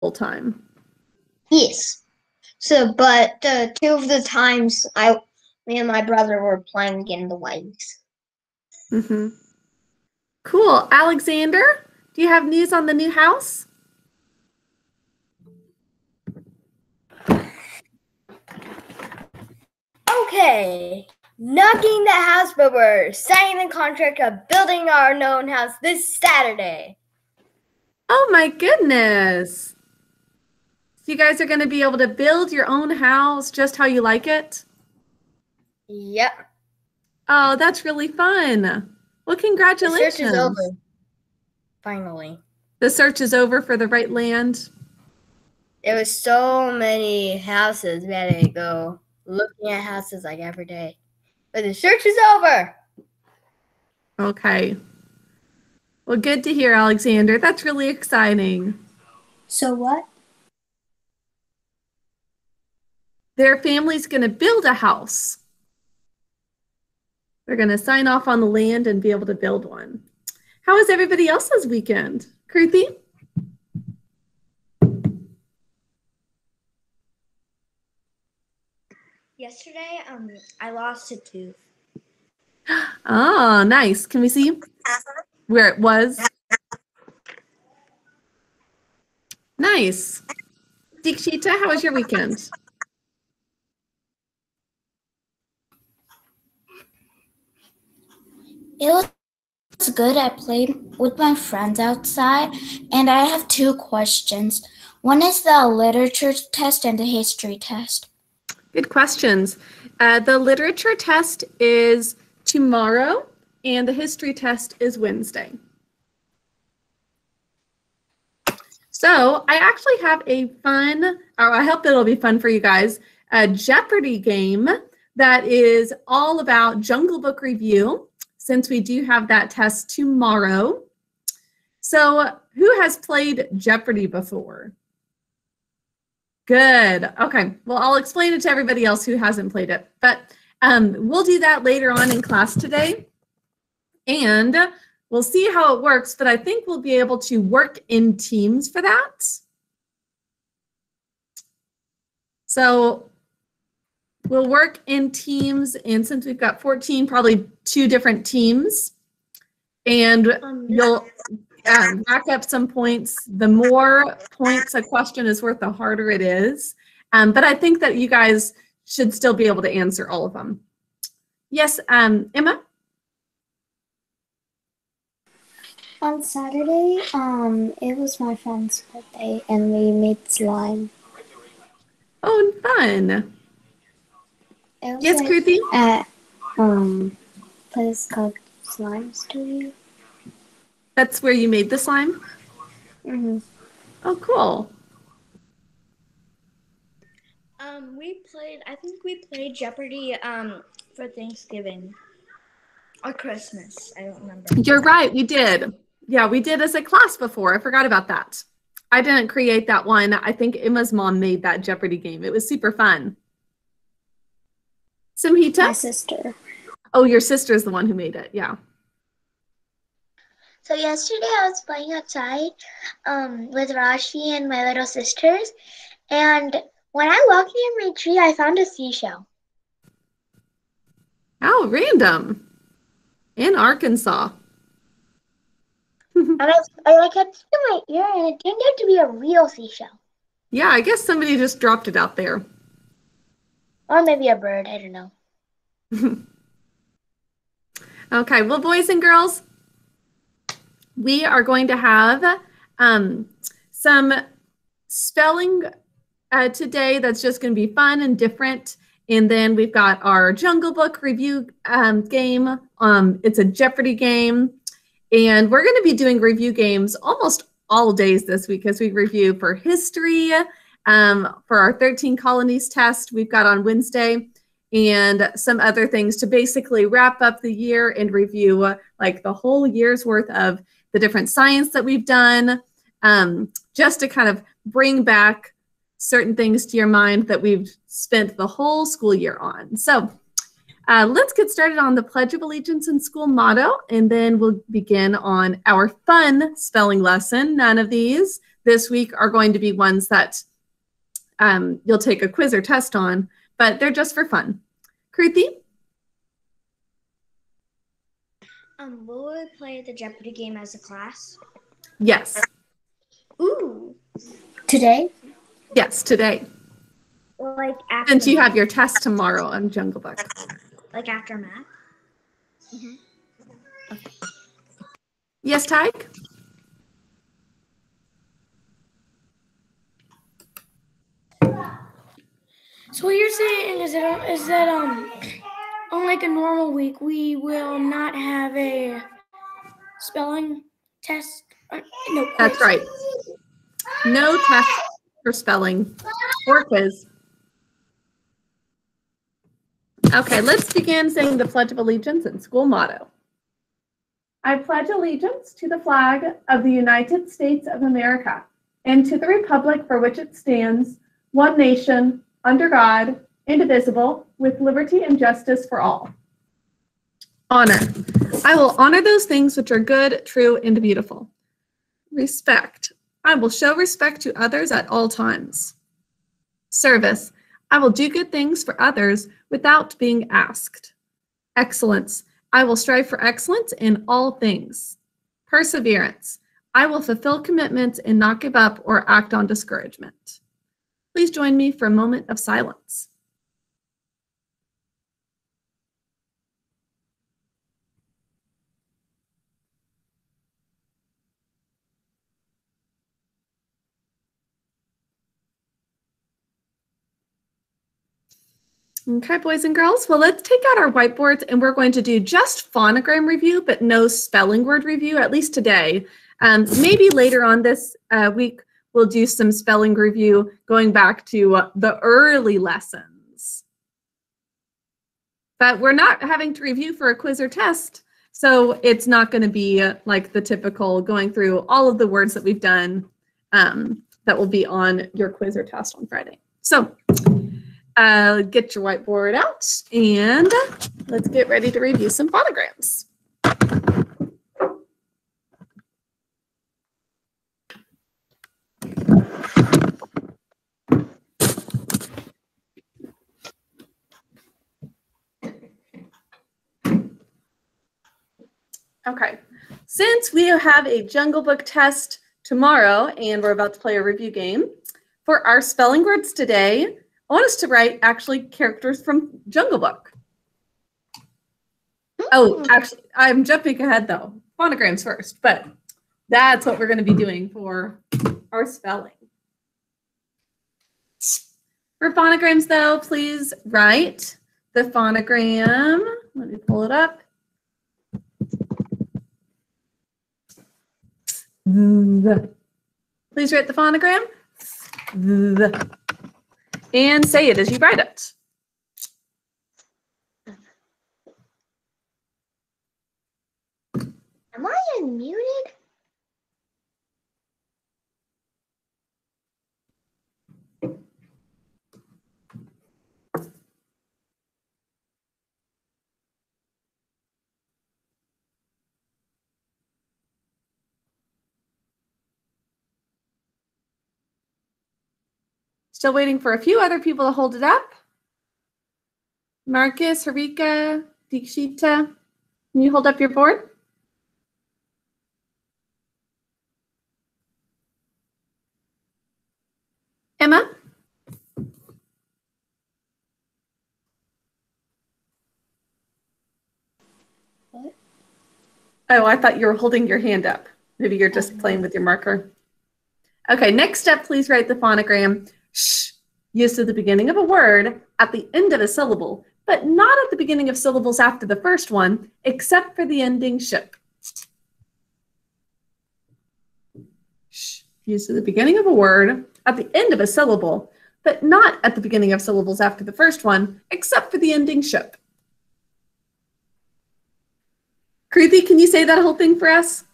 whole time. Yes. So, but two of the times me and my brother were playing in the waves. Mm-hmm. Cool. Alexander, do you have news on the new house? Okay. Knocking the house, but we're signing the contract of building our own house this Saturday. Oh my goodness. So you guys are going to be able to build your own house just how you like it? Yep. Oh, that's really fun. Well, congratulations. The search is over. Finally. The search is over for the right land? There was so many houses. We had to go looking at houses like every day. But the search is over. Okay. Well, good to hear, Alexander. That's really exciting. So what? Their family's going to build a house. They're going to sign off on the land and be able to build one. How was everybody else's weekend? Kruthi? Yesterday, I lost a tooth. Oh, nice. Can we see where it was? Nice. Dikshita, how was your weekend? It was good. I played with my friends outside, and I have two questions. One is the literature test and the history test. Good questions. The literature test is tomorrow, and the history test is Wednesday. So I actually have a fun, or I hope it'll be fun for you guys, a Jeopardy game that is all about Jungle Book review, since we do have that test tomorrow. So who has played Jeopardy before? Good. Okay. Well, I'll explain it to everybody else who hasn't played it, but we'll do that later on in class today. And we'll see how it works, but I think we'll be able to work in teams for that. So we'll work in teams, and since we've got 14, probably 2 different teams, and you'll rack up some points. The more points a question is worth, the harder it is. But I think that you guys should still be able to answer all of them. Yes, Emma? On Saturday, it was my friend's birthday, and we made slime. Oh, fun. Yes, like Kruthi? At place called Slime Studio. That's where you made the slime? Mm-hmm. Oh, cool. I think we played Jeopardy for Thanksgiving or Christmas. I don't remember. You're right, we did. Yeah, we did as a class before. I forgot about that. I didn't create that one. I think Emma's mom made that Jeopardy game. It was super fun. Samhita? My sister. Oh, your sister's the one who made it. Yeah. So yesterday I was playing outside with Rashi and my little sisters, and when I walked near my tree, I found a seashell. How random. In Arkansas. And I kept it in my ear, and it turned out to be a real seashell. Yeah, I guess somebody just dropped it out there. Or maybe a bird, I don't know. Okay, well, boys and girls, we are going to have some spelling today that's just going to be fun and different. And then we've got our Jungle Book review game. It's a Jeopardy game. And we're going to be doing review games almost all days this week as we review for history, for our 13 colonies test we've got on Wednesday, and some other things to basically wrap up the year and review like the whole year's worth of the different science that we've done, just to kind of bring back certain things to your mind that we've spent the whole school year on. So let's get started on the Pledge of Allegiance and school motto, and then we'll begin on our fun spelling lesson. None of these. this week are going to be ones that you'll take a quiz or test on, but they're just for fun. Kruti? Will we play the Jeopardy game as a class? Yes. Ooh. Today? Yes, today. Like after Since you math. have your test tomorrow on Jungle Book. Like after math? Yes, Tyke? So what you're saying is that on like a normal week we will not have a spelling test? No quiz. That's right. No test for spelling or quiz. Okay, let's begin saying the Pledge of Allegiance and school motto. I pledge allegiance to the flag of the United States of America and to the republic for which it stands, one nation, under God, indivisible, with liberty and justice for all. Honor. I will honor those things which are good, true, and beautiful. Respect. I will show respect to others at all times. Service. I will do good things for others without being asked. Excellence. I will strive for excellence in all things. Perseverance. I will fulfill commitments and not give up or act on discouragement. Please join me for a moment of silence. Okay, boys and girls, well, let's take out our whiteboards and we're going to do just phonogram review, but no spelling word review, at least today. Maybe later on this week, we'll do some spelling review going back to the early lessons. But we're not having to review for a quiz or test, so it's not going to be like the typical going through all of the words that we've done that will be on your quiz or test on Friday. So get your whiteboard out and let's get ready to review some phonograms. Okay, since we have a Jungle Book test tomorrow and we're about to play a review game, for our spelling words today, I want us to write actually characters from Jungle Book. Oh, actually, I'm jumping ahead though. Phonograms first, but that's what we're going to be doing for our spelling. For phonograms though, please write the phonogram. Let me pull it up. Please write the phonogram. And say it as you write it. Am I unmuted? Still waiting for a few other people to hold it up. Marcus, Harika, Dikshita, can you hold up your board? Emma? What? Oh, I thought you were holding your hand up. Maybe you're just playing with your marker. Okay, next step, please write the phonogram sh, used at the beginning of a word, at the end of a syllable, but not at the beginning of syllables after the first one, except for the ending ship. Sh, used at the beginning of a word, at the end of a syllable, but not at the beginning of syllables after the first one, except for the ending ship. Kruti, can you say that whole thing for us?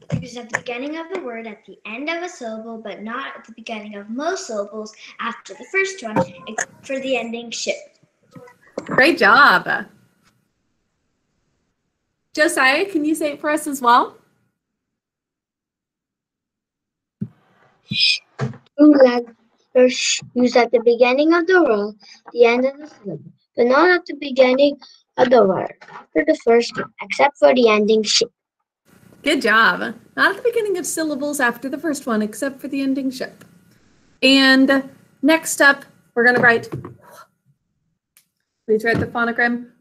Because at the beginning of the word, at the end of a syllable, but not at the beginning of most syllables after the first one, except for the ending ship. Great job. Josiah, can you say it for us as well? Two letters used at the beginning of the word, the end of the syllable, but not at the beginning of the word, after the first one, except for the ending ship. Good job. Not at the beginning of syllables after the first one, except for the ending ship. And next up, we're going to write, please write the phonogram.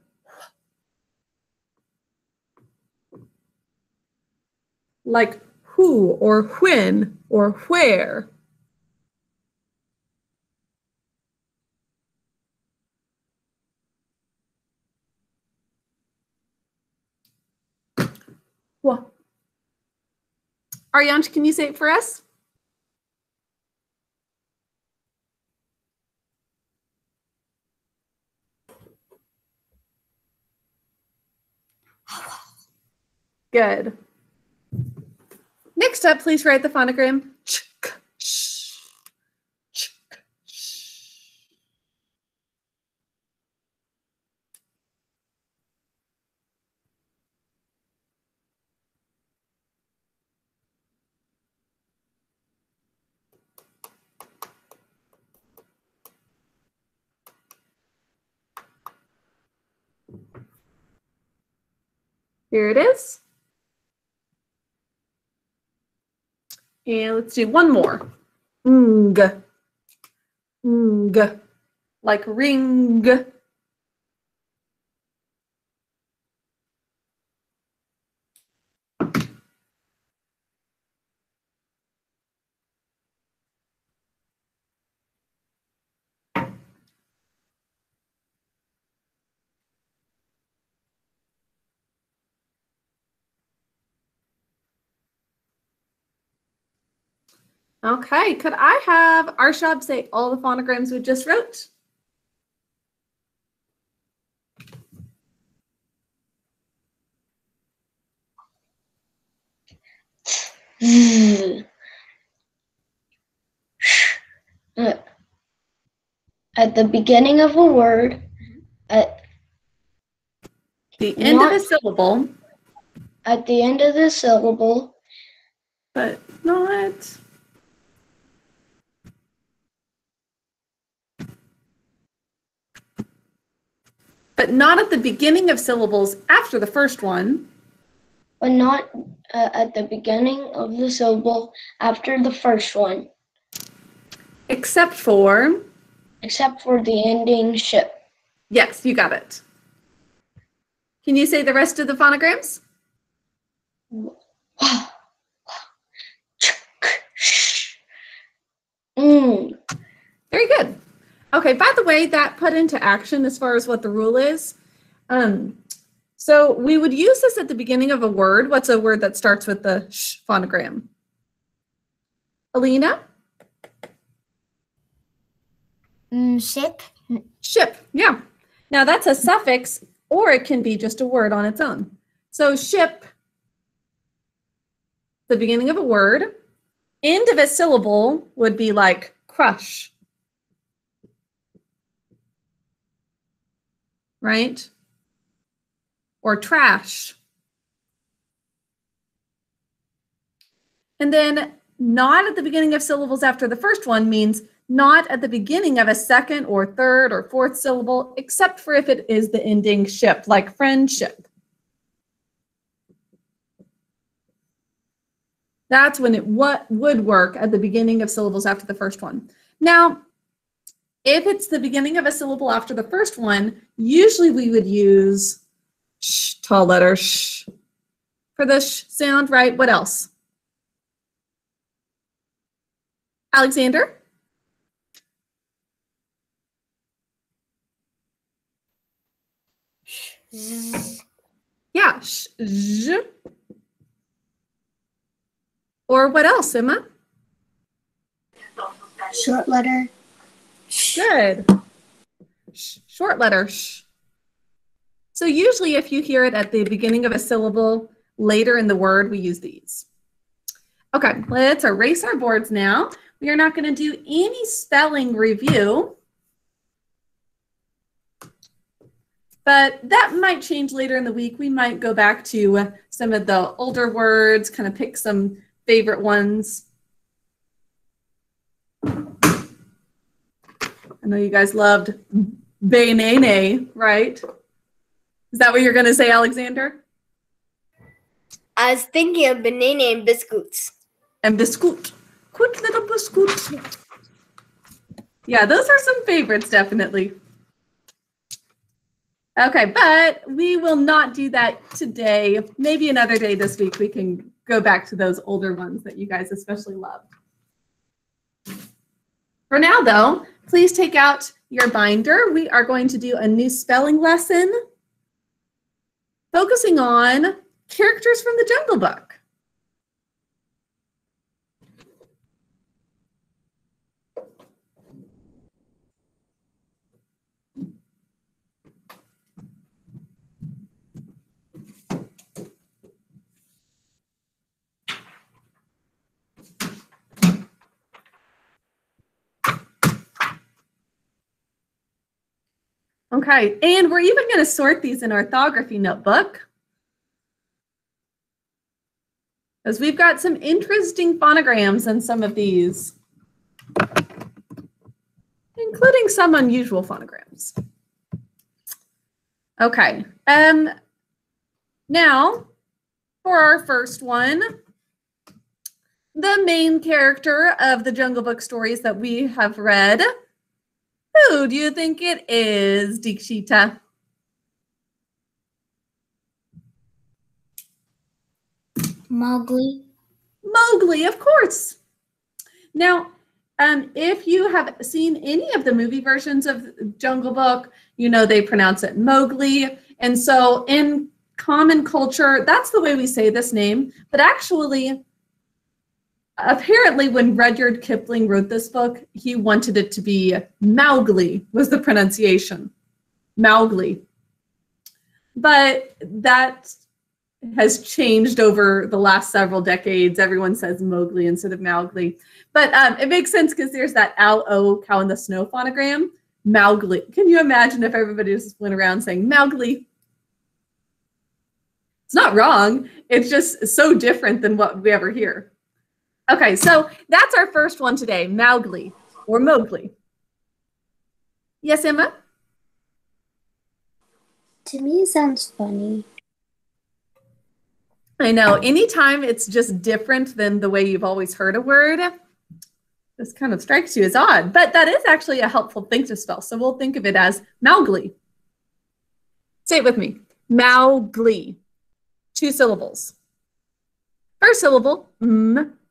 Like who or when or where. Well, Ariansh, can you say it for us? Good. Next up, please write the phonogram. Here it is. And let's do one more. Ng. Ng. Like ring. Okay, could I have Arshad say all the phonograms we just wrote? At the beginning of a word, at the end of a syllable. At the end of the syllable. But not. But not at the beginning of syllables after the first one. But not at the beginning of the syllable after the first one. Except for? Except for the ending ship. Yes, you got it. Can you say the rest of the phonograms? Very good. Okay, by the way, that put into action as far as what the rule is. So we would use this at the beginning of a word. What's a word that starts with the sh phonogram? Alina? Ship. Ship, yeah. Now that's a suffix, or it can be just a word on its own. So ship, the beginning of a word. End of a syllable would be like crush. Right? Or trash. And then not at the beginning of syllables after the first one means not at the beginning of a second or third or fourth syllable, except for if it is the ending ship, like friendship. That's when it would work at the beginning of syllables after the first one. Now, if it's the beginning of a syllable after the first one, usually we would use sh, tall letter sh for the sh sound, right? What else? Alexander? Yeah, sh, z. Or what else, Emma? Short letter. Good. Sh, short letter sh. So usually if you hear it at the beginning of a syllable, later in the word, we use these. Okay, let's erase our boards now. We are not going to do any spelling review, but that might change later in the week. We might go back to some of the older words, kind of pick some favorite ones. I know you guys loved banana, right? Is that what you're going to say, Alexander? I was thinking of banana and biscuits. And biscuit. Quick little biscuit. Yeah, those are some favorites, definitely. Okay, but we will not do that today. Maybe another day this week we can go back to those older ones that you guys especially loved. For now, though, please take out your binder. We are going to do a new spelling lesson focusing on characters from the Jungle Book. Okay, and we're even going to sort these in orthography notebook, because we've got some interesting phonograms in some of these, including some unusual phonograms. Okay, now for our first one, the main character of the Jungle Book stories that we have read. Who do you think it is, Dikshita? Mowgli. Mowgli, of course. Now, if you have seen any of the movie versions of Jungle Book, you know they pronounce it Mowgli. And so in common culture, that's the way we say this name. But actually, apparently when Rudyard Kipling wrote this book, he wanted it to be Mowgli was the pronunciation. Mowgli. But that has changed over the last several decades. Everyone says Mowgli instead of Mowgli. But it makes sense because there's that ow, cow in the snow phonogram. Mowgli. Can you imagine if everybody just went around saying Mowgli? It's not wrong. It's just so different than what we ever hear. Okay, so that's our first one today, Mowgli or Mowgli. Yes, Emma? To me, it sounds funny. I know, anytime it's just different than the way you've always heard a word, this kind of strikes you as odd, but that is actually a helpful thing to spell. So we'll think of it as Mowgli. Say it with me, Mowgli, 2 syllables. First syllable,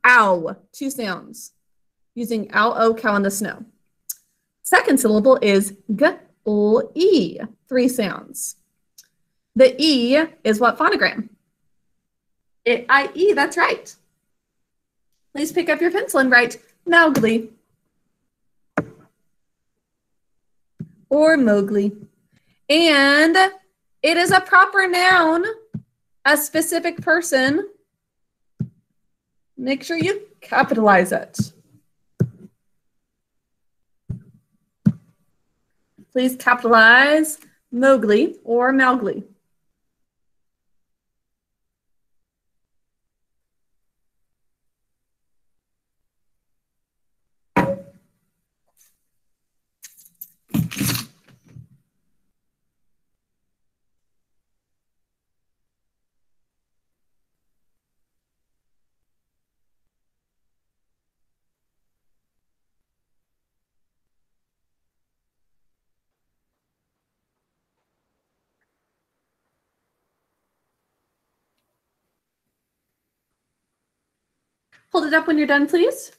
ow, 2 sounds, using ow, cow in the snow. Second syllable is g-l-e, 3 sounds. The E is what phonogram? I-E, that's right. Please pick up your pencil and write Mowgli or Mowgli. And it is a proper noun, a specific person. Make sure you capitalize it. Please capitalize Mowgli or Mowgli. Hold it up when you're done, please.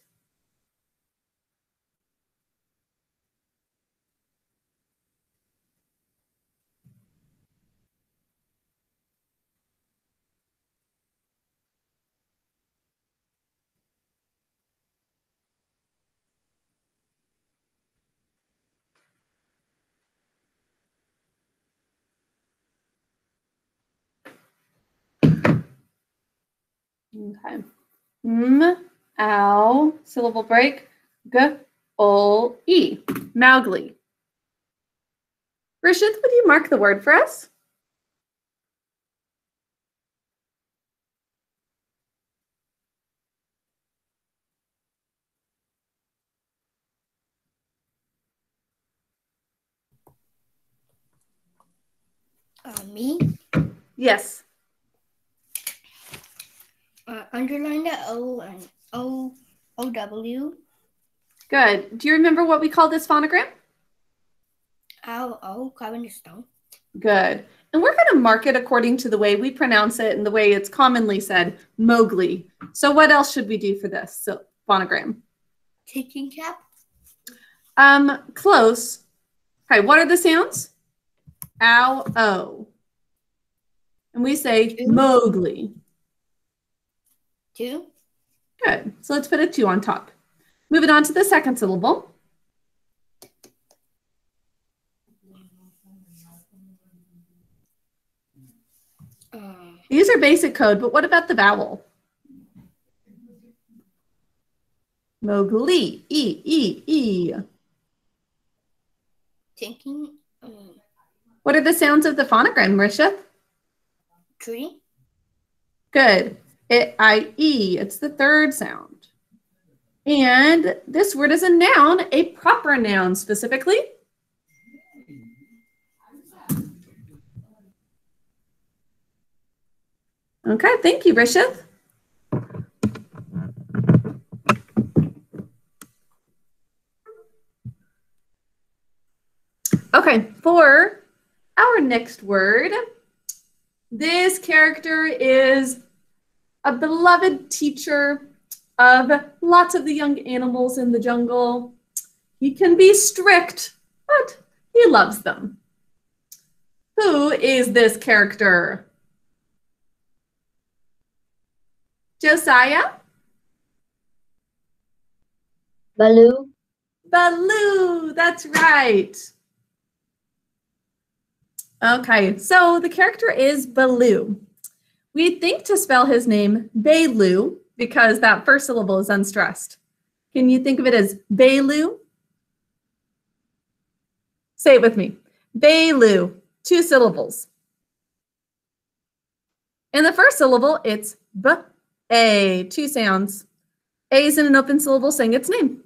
Okay. Ow, syllable break, g-o-e, Mowgli. Rishith, would you mark the word for us? Me? Yes. Underline the O and OW. Good. Do you remember what we call this phonogram? Carving the stone. Good. And we're going to mark it according to the way we pronounce it and the way it's commonly said, Mowgli. So what else should we do for this phonogram? Thinking cap. Close. Okay, what are the sounds? Ow, O. And we say Mowgli. 2. Good. So let's put a 2 on top. Moving on to the second syllable. These are basic code, but what about the vowel? Mowgli, E. Thinking. What are the sounds of the phonogram, Marisha? Tree. Good. I-E. It's the third sound. And this word is a noun, a proper noun specifically. Okay, thank you, Rishith. Okay, for our next word, this character is a beloved teacher of lots of the young animals in the jungle. He can be strict, but he loves them. Who is this character? Josiah? Baloo. Baloo, that's right. Okay, so the character is Baloo. We think to spell his name Baloo because that first syllable is unstressed. Can you think of it as Baloo? Say it with me. Baloo, 2 syllables. In the first syllable, it's B-A, 2 sounds. A is in an open syllable saying its name.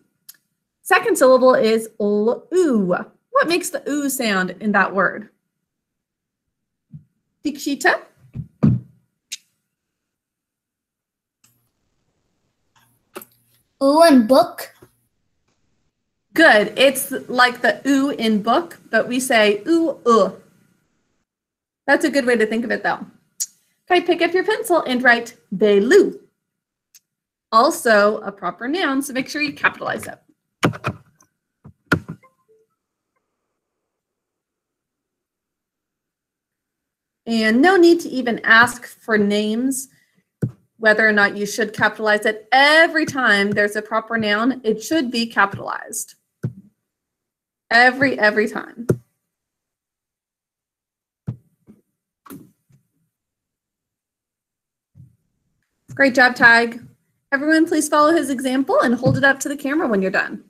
Second syllable is L-oo. What makes the oo sound in that word? Dikshita? Ooh and book. Good. It's like the oo in book, but we say ooh. That's a good way to think of it, though. Okay, pick up your pencil and write Baloo. Also a proper noun, so make sure you capitalize it. And no need to even ask for names, whether or not you should capitalize it. Every time there's a proper noun, it should be capitalized. Every time. Great job, Tig. Everyone, please follow his example and hold it up to the camera when you're done.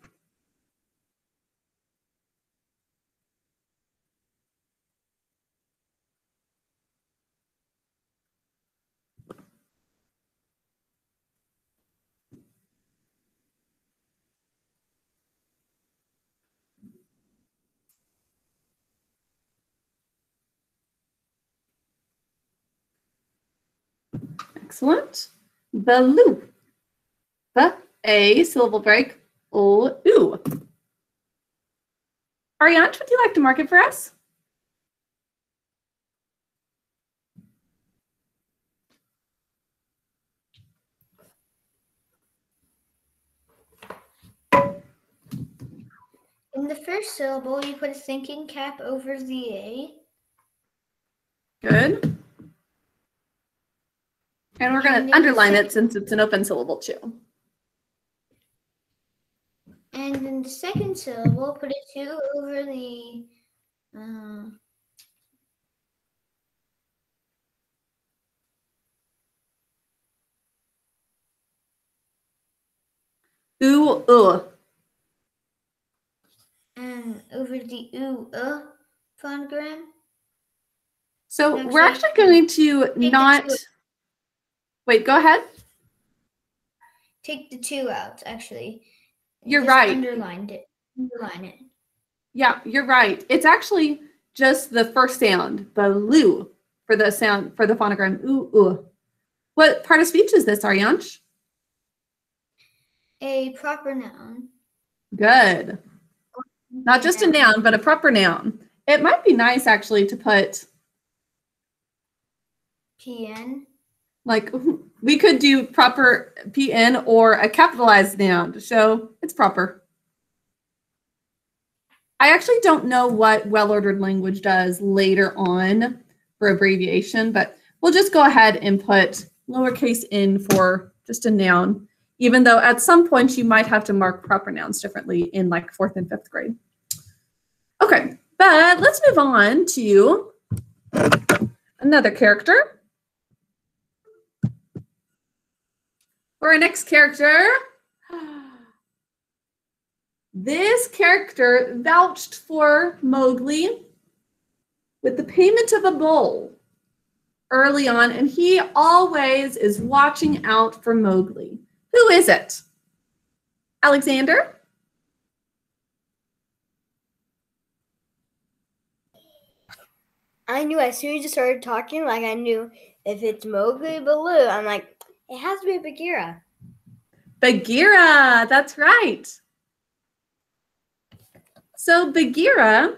Excellent. Baloo. A syllable break. Ooh. Ariane, would you like to mark it for us? In the first syllable, you put a thinking cap over the A. Good. And we're going to underline it since it's an open syllable too. And in the second syllable, put a 2 over the Ooh. and over the phonogram. So we're actually going to not... Wait, go ahead. Take the 2 out, actually. You're just right. Underline it. Yeah, you're right. It's actually just the first sound, baloo, for the sound, for the phonogram ooh, ooh. What part of speech is this, Aryansh? A proper noun. Good. Not just a noun, but a proper noun. It might be nice, actually, to put... PN. Like, we could do proper PN or a capitalized noun to show it's proper. I actually don't know what well-ordered language does later on for abbreviation, but we'll just go ahead and put lowercase n for just a noun, even though at some point you might have to mark proper nouns differently in like 4th and 5th grade. Okay, but let's move on to another character. For our next character, this character vouched for Mowgli with the payment of a bowl early on, and he always is watching out for Mowgli. Who is it? Alexander? I knew as soon as you started talking, like I knew if it's Mowgli Baloo, I'm like, it has to be Bagheera. Bagheera, that's right. So Bagheera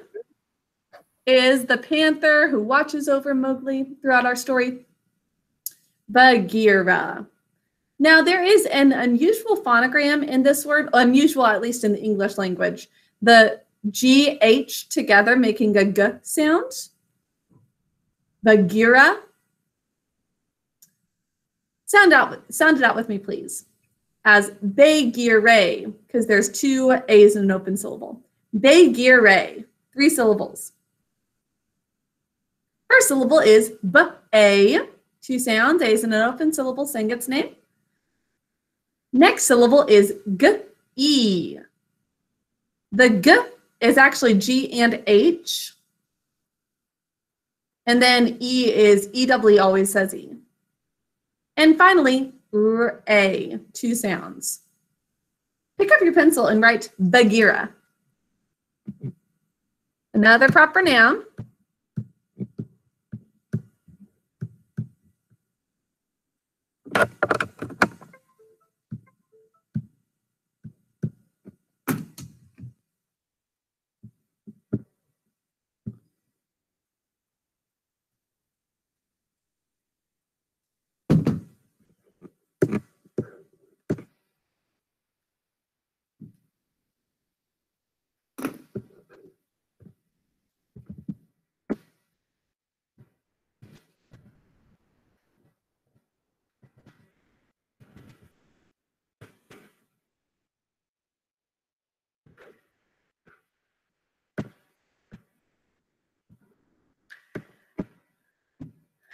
is the panther who watches over Mowgli throughout our story. Bagheera. Now there is an unusual phonogram in this word, unusual at least in the English language. The GH together making a G sound. Bagheera. Sound it out with me, please. As Bagheera, because there's 2 A's in an open syllable. Bagheera, 3 syllables. First syllable is B-A, 2 sounds, A's in an open syllable, saying its name. Next syllable is G-E. The G is actually G and H. And then E is E-W, always says E. And finally, R-A, 2 sounds. Pick up your pencil and write Bagheera. Another proper noun.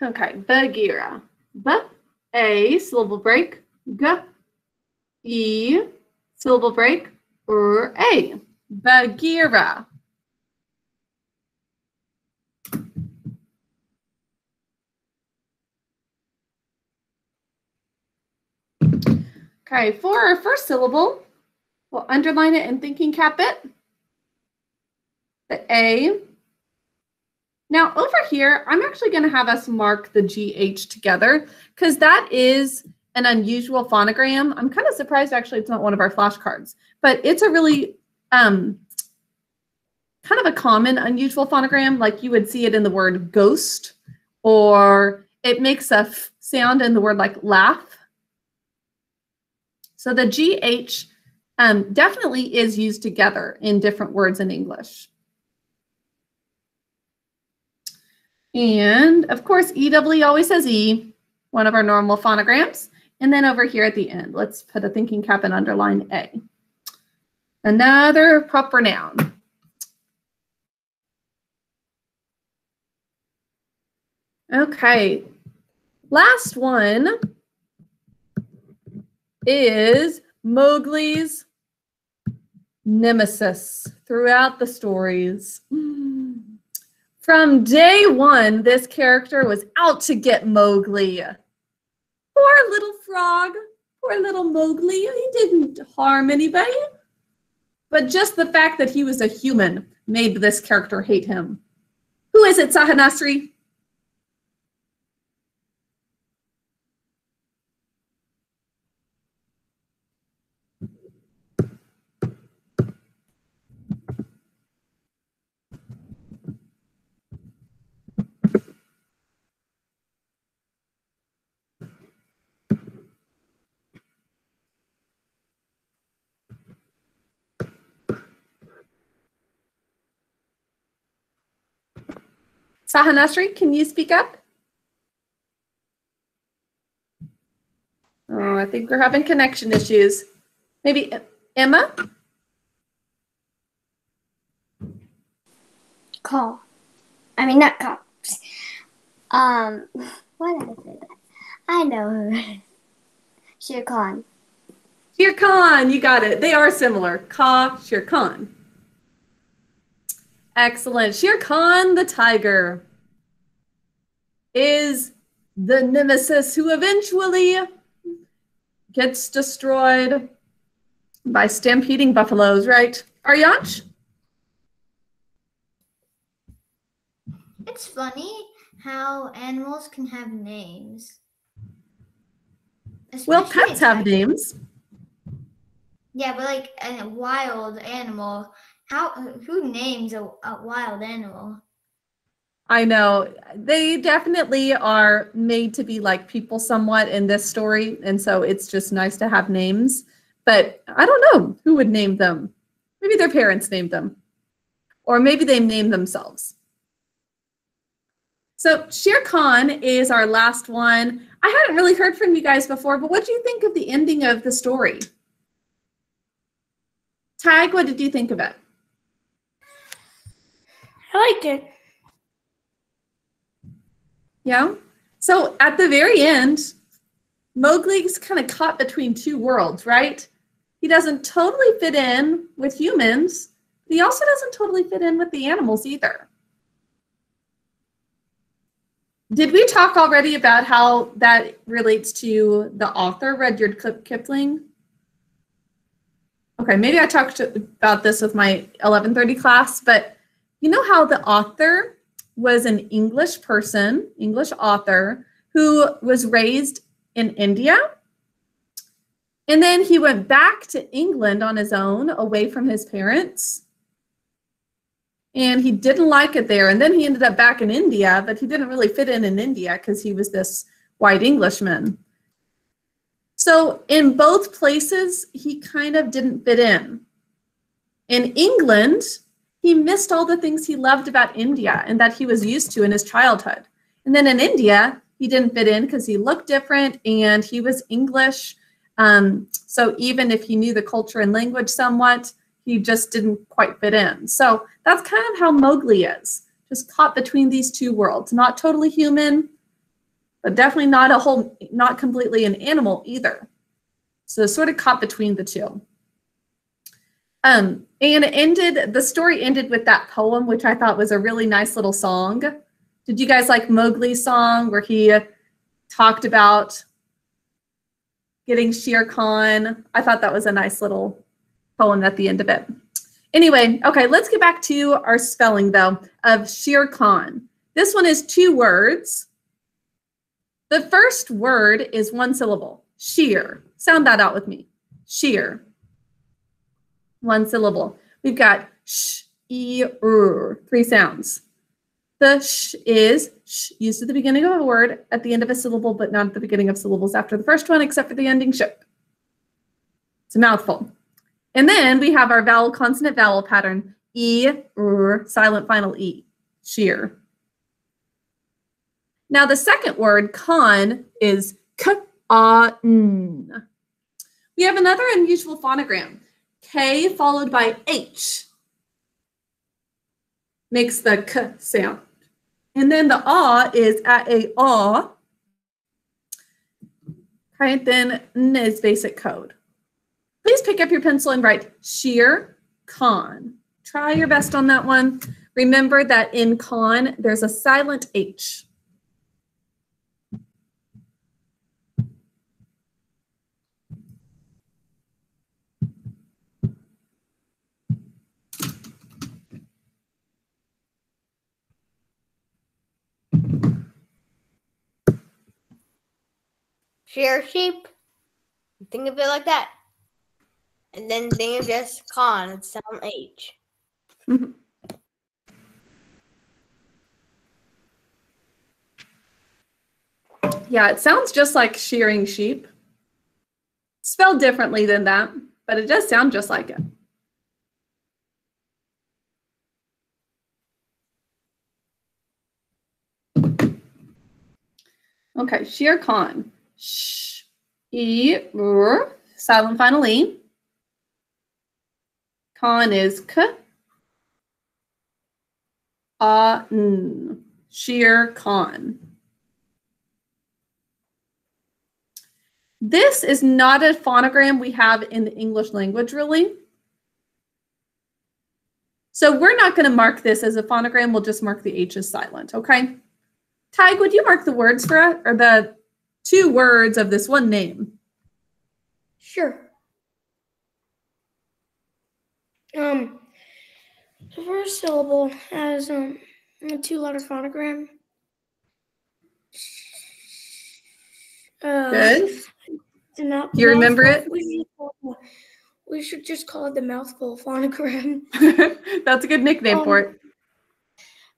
Okay, Bagheera. B-A, syllable break. G-E, syllable break. R-A. Bagheera. Okay, for our first syllable, we'll underline it and thinking cap it. The A. Now over here, I'm actually going to have us mark the GH together because that is an unusual phonogram. I'm kind of surprised actually it's not one of our flashcards, but it's a really kind of a common unusual phonogram. Like you would see it in the word ghost, or it makes a f sound in the word like laugh. So the GH definitely is used together in different words in English. And of course, EW always says E, one of our normal phonograms. And then over here at the end, let's put a thinking cap and underline A. Another proper noun. Okay, last one is Mowgli's nemesis throughout the stories. From day one, this character was out to get Mowgli. Poor little frog, poor little Mowgli. He didn't harm anybody. But just the fact that he was a human made this character hate him. Who is it, Sahanasri? Sahanasri, can you speak up? Oh, I think we're having connection issues. Maybe Emma? Call. I mean, not call. Why did I say that? I know her. Shere Khan. Shere Khan, you got it. They are similar. Shere Khan. Excellent. Shere Khan the tiger is the nemesis who eventually gets destroyed by stampeding buffaloes, right? Aryansh? It's funny how animals can have names. Well, Especially pets have names. Yeah, but like a wild animal, who names a wild animal? I know. They definitely are made to be like people somewhat in this story, and so it's just nice to have names. But I don't know who would name them. Maybe their parents named them, or maybe they named themselves. So Shere Khan is our last one. I hadn't really heard from you guys before, but what do you think of the ending of the story? Tag, what did you think of it? I liked it. Yeah. So at the very end, Mowgli's kind of caught between two worlds, right? He doesn't totally fit in with humans, but he also doesn't totally fit in with the animals either. Did we talk already about how that relates to the author, Rudyard Kipling? Okay, maybe I talked about this with my 11:30 class, but you know how the author was an English person, English author, who was raised in India. And then he went back to England on his own, away from his parents. And he didn't like it there. And then he ended up back in India, but he didn't really fit in India because he was this white Englishman. So in both places, he kind of didn't fit in. In England, he missed all the things he loved about India and that he was used to in his childhood. And then in India, he didn't fit in because he looked different and he was English. So even if he knew the culture and language somewhat, he just didn't quite fit in. So that's kind of how Mowgli is, just caught between these two worlds. Not totally human, but definitely not completely an animal either. So sort of caught between the two. And the story ended with that poem, which I thought was a really nice little song. Did you guys like Mowgli's song where he talked about getting Shere Khan? I thought that was a nice little poem at the end of it. Anyway, okay, let's get back to our spelling though of Shere Khan. This one is two words. The first word is one syllable, sheer. Sound that out with me, sheer. One syllable. We've got sh, e, r, three sounds. The sh is sh, used at the beginning of a word, at the end of a syllable, but not at the beginning of syllables after the first one, except for the ending ship. It's a mouthful. And then we have our vowel consonant vowel pattern, e, r, silent final e, sheer. Now the second word, Khan, is k-a-n. We have another unusual phonogram. K followed by H makes the k sound. And then the ah is at a ah. Right, then n is basic code. Please pick up your pencil and write Shere Khan. Try your best on that one. Remember that in Khan, there's a silent H. Shear sheep. Think of it like that. And then think of just con. It's sound H. Yeah, it sounds just like shearing sheep. Spelled differently than that, but it does sound just like it. Okay, sheer con. Sh, e, r, silent final E. Con is k, a, n. Sheer con. This is not a phonogram we have in the English language, really. So we're not going to mark this as a phonogram. We'll just mark the H as silent, okay? Tig, would you mark the words for us, or the 2 words of this one name? Sure. The first syllable has a 2-letter phonogram. Good. You remember it? We should just call it the mouthful phonogram. That's a good nickname for it.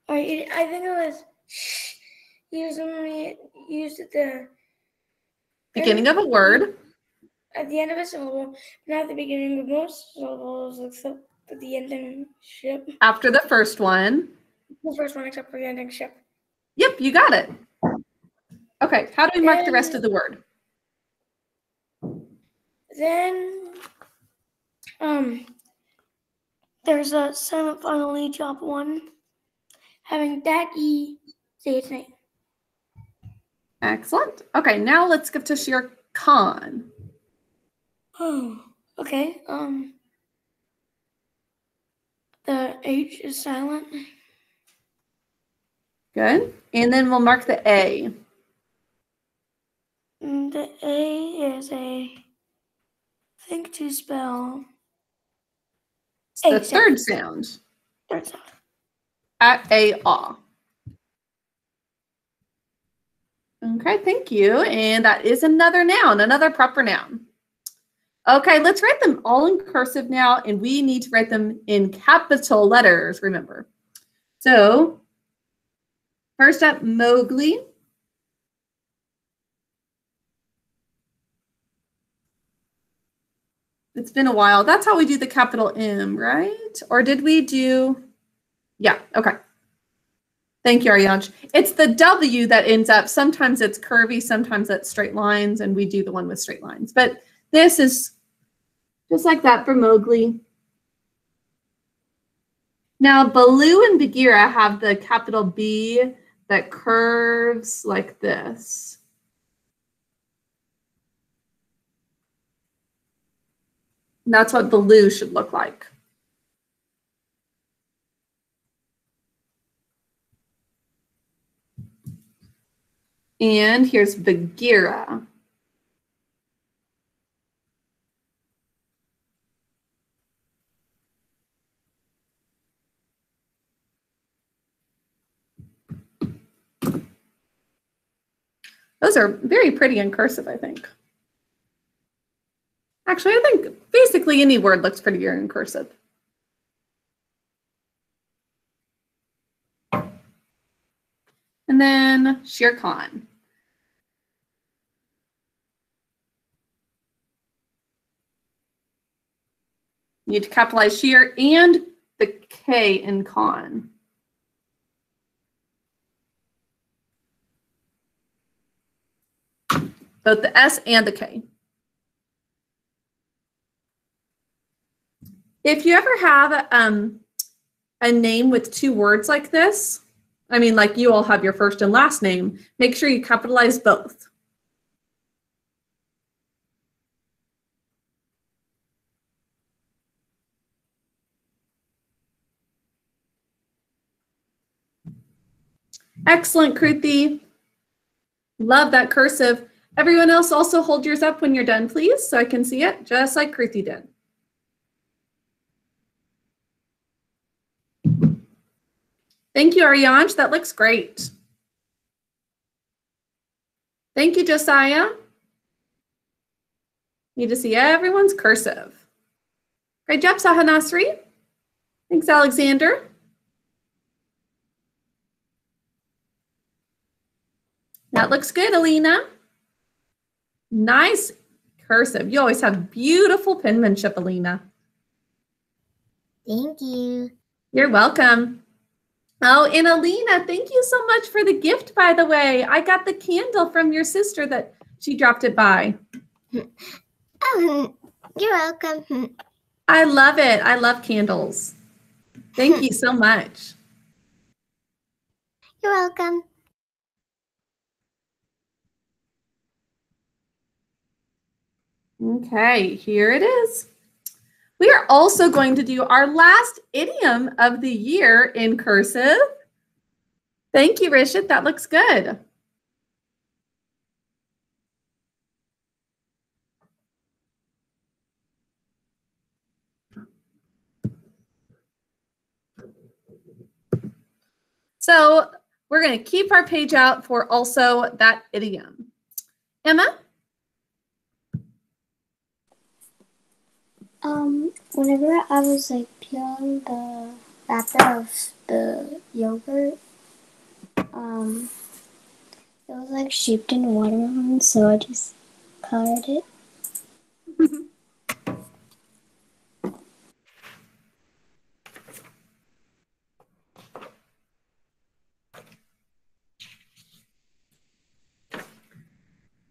I think it was used at the Beginning of a word. At the end of a syllable, not at the beginning of most syllables, except at the ending ship. After the first one. The first one, except for the ending ship. Yep, you got it. Okay, how do we mark the rest of the word? Then, there's a silent final E drop 1, having that E say its name. Excellent. Okay, now let's get to sheer con. Oh, okay. The H is silent. Good. And then we'll mark the A. The A is think to spell. It's the third sound. Third sound. A-A-A. Okay, thank you. And that is another noun, another proper noun. Okay, let's write them all in cursive now, and we need to write them in capital letters, remember. So, first up, Mowgli. It's been a while. That's how we do the capital M, right? Or did we do, yeah, okay. Thank you, Arianj. It's the W that ends up, sometimes it's curvy, sometimes it's straight lines, and we do the one with straight lines. But this is just like that for Mowgli. Now, Baloo and Bagheera have the capital B that curves like this. And that's what Baloo should look like. And here's Bagheera. Those are very pretty in cursive, I think. Actually, I think basically any word looks prettier in cursive. And then Shere Khan. You need to capitalize Shere and the K in Khan. Both the S and the K. If you ever have a name with 2 words like this, I mean, like you all have your first and last name, make sure you capitalize both. Excellent, Kruti. Love that cursive. Everyone else also hold yours up when you're done, please, so I can see it, just like Kruti did. Thank you, Arianj. That looks great. Thank you, Josiah. Need to see everyone's cursive. Great job, Sahanasri. Thanks, Alexander. That looks good, Alina. Nice cursive. You always have beautiful penmanship, Alina. Thank you. You're welcome. Oh, and Alina, thank you so much for the gift, by the way. I got the candle from your sister that she dropped it by. Oh, you're welcome. I love it. I love candles. Thank you so much. You're welcome. Okay, here it is. We are also going to do our last idiom of the year in cursive. Thank you, Rishit. That looks good. So we're going to keep our page out for also that idiom. Emma? Whenever I was like peeling the wrapper of the yogurt, it was like shaped in a watermelon, so I just colored it.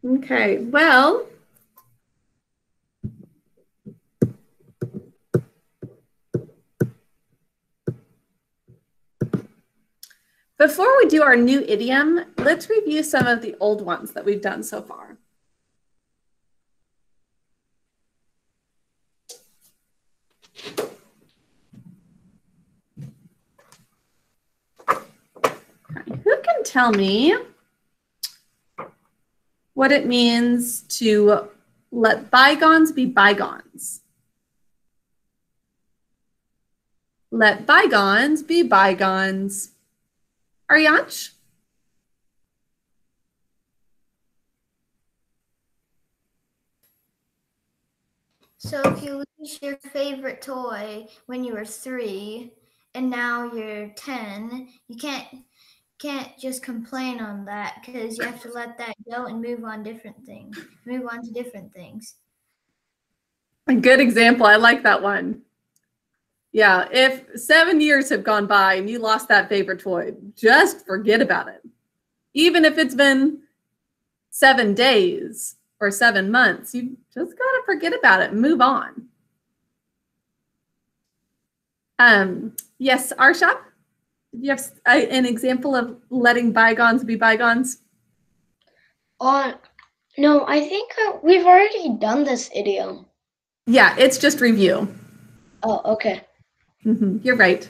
Okay, well, before we do our new idiom, let's review some of the old ones that we've done so far. Okay, who can tell me what it means to let bygones be bygones? Let bygones be bygones. Aryansh? So if you lose your favorite toy when you were 3 and now you're 10, you can't just complain on that, because you have to let that go and move on to different things. A good example. I like that one. Yeah, if 7 years have gone by and you lost that favorite toy, just forget about it. Even if it's been 7 days or 7 months, you just gotta forget about it and move on. Yes, Arshad, do you have an example of letting bygones be bygones? No, I think we've already done this idiom. Yeah, it's just review. Oh, okay. You're right.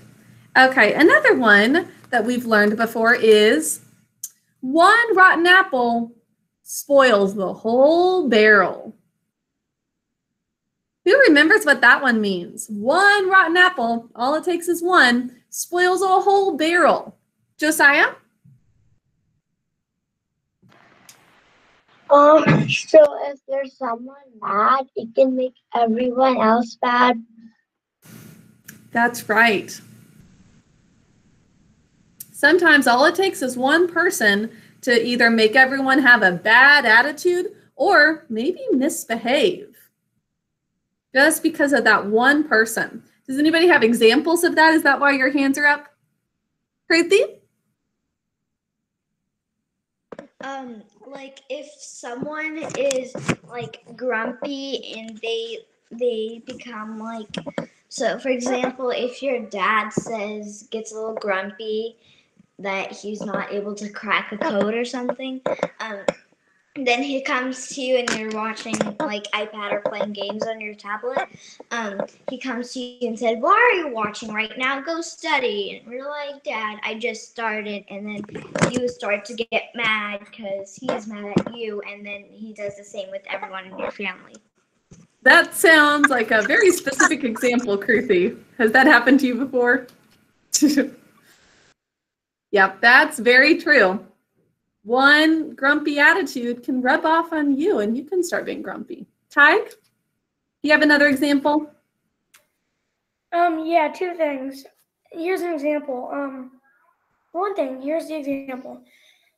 Okay, another one that we've learned before is one rotten apple spoils the whole barrel. Who remembers what that one means? One rotten apple, all it takes is one, spoils a whole barrel. Josiah? So if there's someone mad, it can make everyone else bad. That's right. Sometimes all it takes is one person to either make everyone have a bad attitude or maybe misbehave. Just because of that one person. Does anybody have examples of that? Is that why your hands are up? Kruti? Like if someone is like grumpy and they become like, so for example, if your dad gets a little grumpy that he's not able to crack a code or something, then he comes to you and you're watching like iPad or playing games on your tablet. He comes to you and said, "What are you watching right now? Go study." And we're like, "Dad, I just started." And then you start to get mad because he's mad at you, and then he does the same with everyone in your family. That sounds like a very specific example, Kruti. Has that happened to you before? Yep, that's very true. One grumpy attitude can rub off on you and you can start being grumpy. Tig? you have another example? Yeah, two things. Here's an example. One thing, here's the example.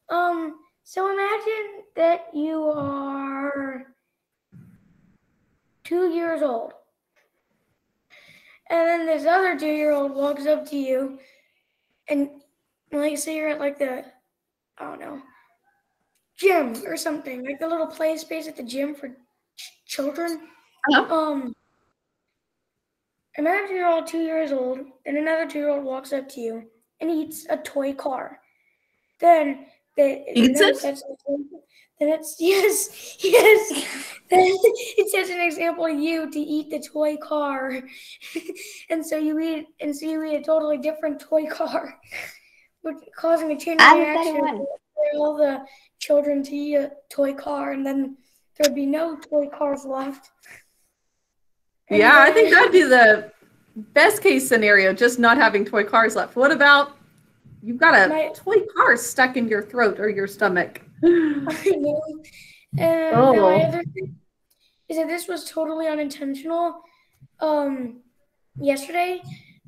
So imagine that you are 2 years old. And then this other 2-year-old walks up to you and like say you're at like the, I don't know, gym or something, like the little play space at the gym for children. Imagine you're all 2 years old and another 2-year-old walks up to you and eats a toy car. Then it's yes. Then it says an example of you to eat the toy car, and so you eat a totally different toy car, which causing a chain reaction for all the children to eat a toy car, and then there'd be no toy cars left. And yeah, I think that'd be the best case scenario, just not having toy cars left. What about you've got a toy car stuck in your throat or your stomach? I know. And my other thing is that this was totally unintentional. Yesterday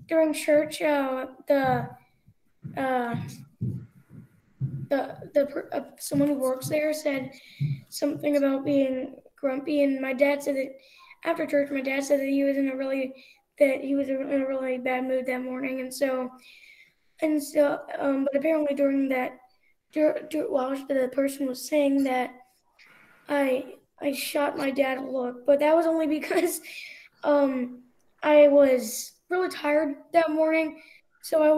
during church, someone who works there said something about being grumpy, and my dad said that after church, my dad said that he was in a really bad mood that morning, but apparently during that. While the person was saying that, I shot my dad a look, but that was only because I was really tired that morning, so I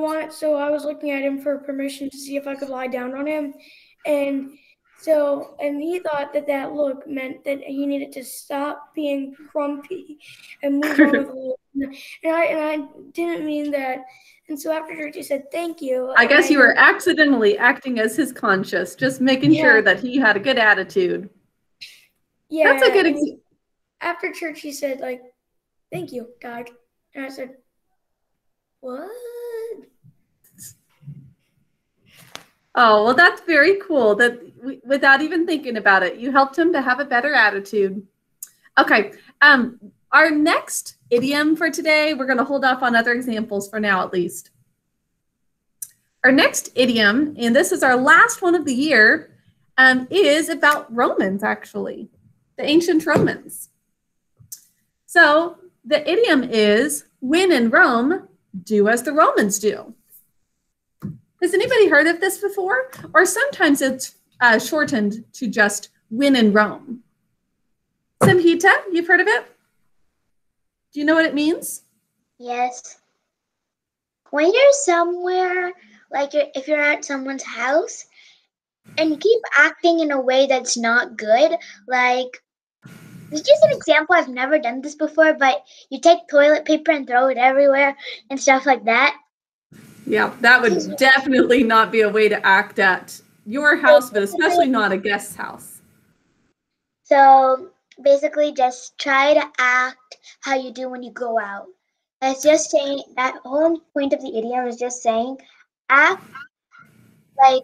was looking at him for permission to see if I could lie down on him, and he thought that look meant that he needed to stop being grumpy and move on with the look. And I didn't mean that. And so after church, he said, "Thank you." I guess you were accidentally acting as his conscience, just making sure that he had a good attitude. Yeah. That's a good example. After church, he said, like, "Thank you, Dad." And I said, "What?" Oh, well, that's very cool that without even thinking about it, you helped him to have a better attitude. Okay. Our next idiom for today, we're going to hold off on other examples for now, at least. Our next idiom, and this is our last one of the year, is about Romans, actually, the ancient Romans. So the idiom is, when in Rome, do as the Romans do. Has anybody heard of this before? Or sometimes it's shortened to just when in Rome. Samhita, you've heard of it? Do you know what it means? Yes. When you're somewhere, like if you're at someone's house, and you keep acting in a way that's not good, like, it's just an example. I've never done this before, but you take toilet paper and throw it everywhere and stuff like that. Yeah, that would definitely not be a way to act at your house, but especially not a guest's house. So basically just try to act how you do when you go out. It's just saying, that whole point of the idiom is just saying, act like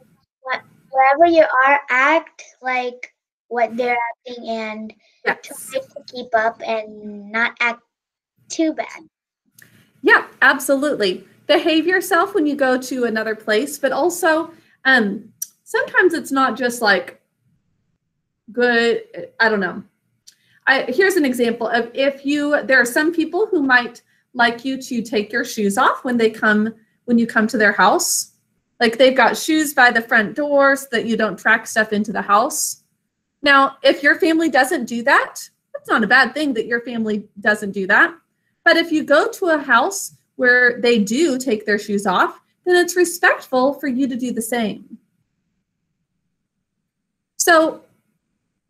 wherever you are, act like what they're acting, and try to keep up and not act too bad. Yeah, absolutely. Behave yourself when you go to another place, but also sometimes it's not just like good, I don't know. Here's an example of there are some people who might like you to take your shoes off when you come to their house. Like they've got shoes by the front door so that you don't track stuff into the house. Now, if your family doesn't do that, that's not a bad thing that your family doesn't do that. But if you go to a house where they do take their shoes off, then it's respectful for you to do the same. So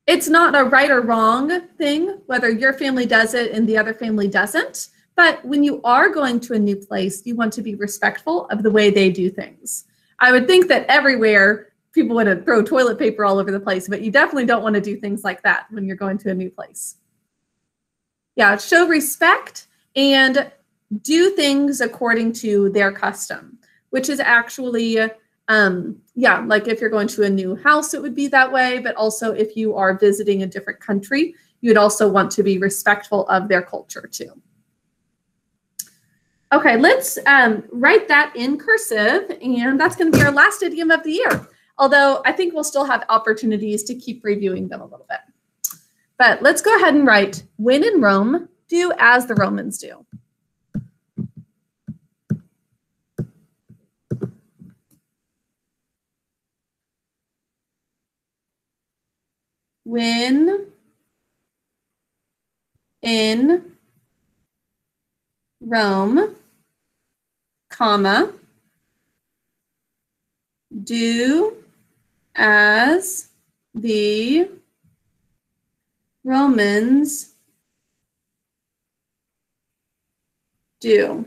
it's not a right or wrong thing, whether your family does it and the other family doesn't. But when you are going to a new place, you want to be respectful of the way they do things. I would think that everywhere people want to throw toilet paper all over the place, but you definitely don't want to do things like that when you're going to a new place. Yeah, show respect and do things according to their custom, which is actually, like if you're going to a new house, it would be that way. But also if you are visiting a different country, you'd also want to be respectful of their culture too. Okay, let's write that in cursive, and that's going to be our last idiom of the year. Although I think we'll still have opportunities to keep reviewing them a little bit. But let's go ahead and write, when in Rome, do as the Romans do. When in Rome, comma, do as the Romans do.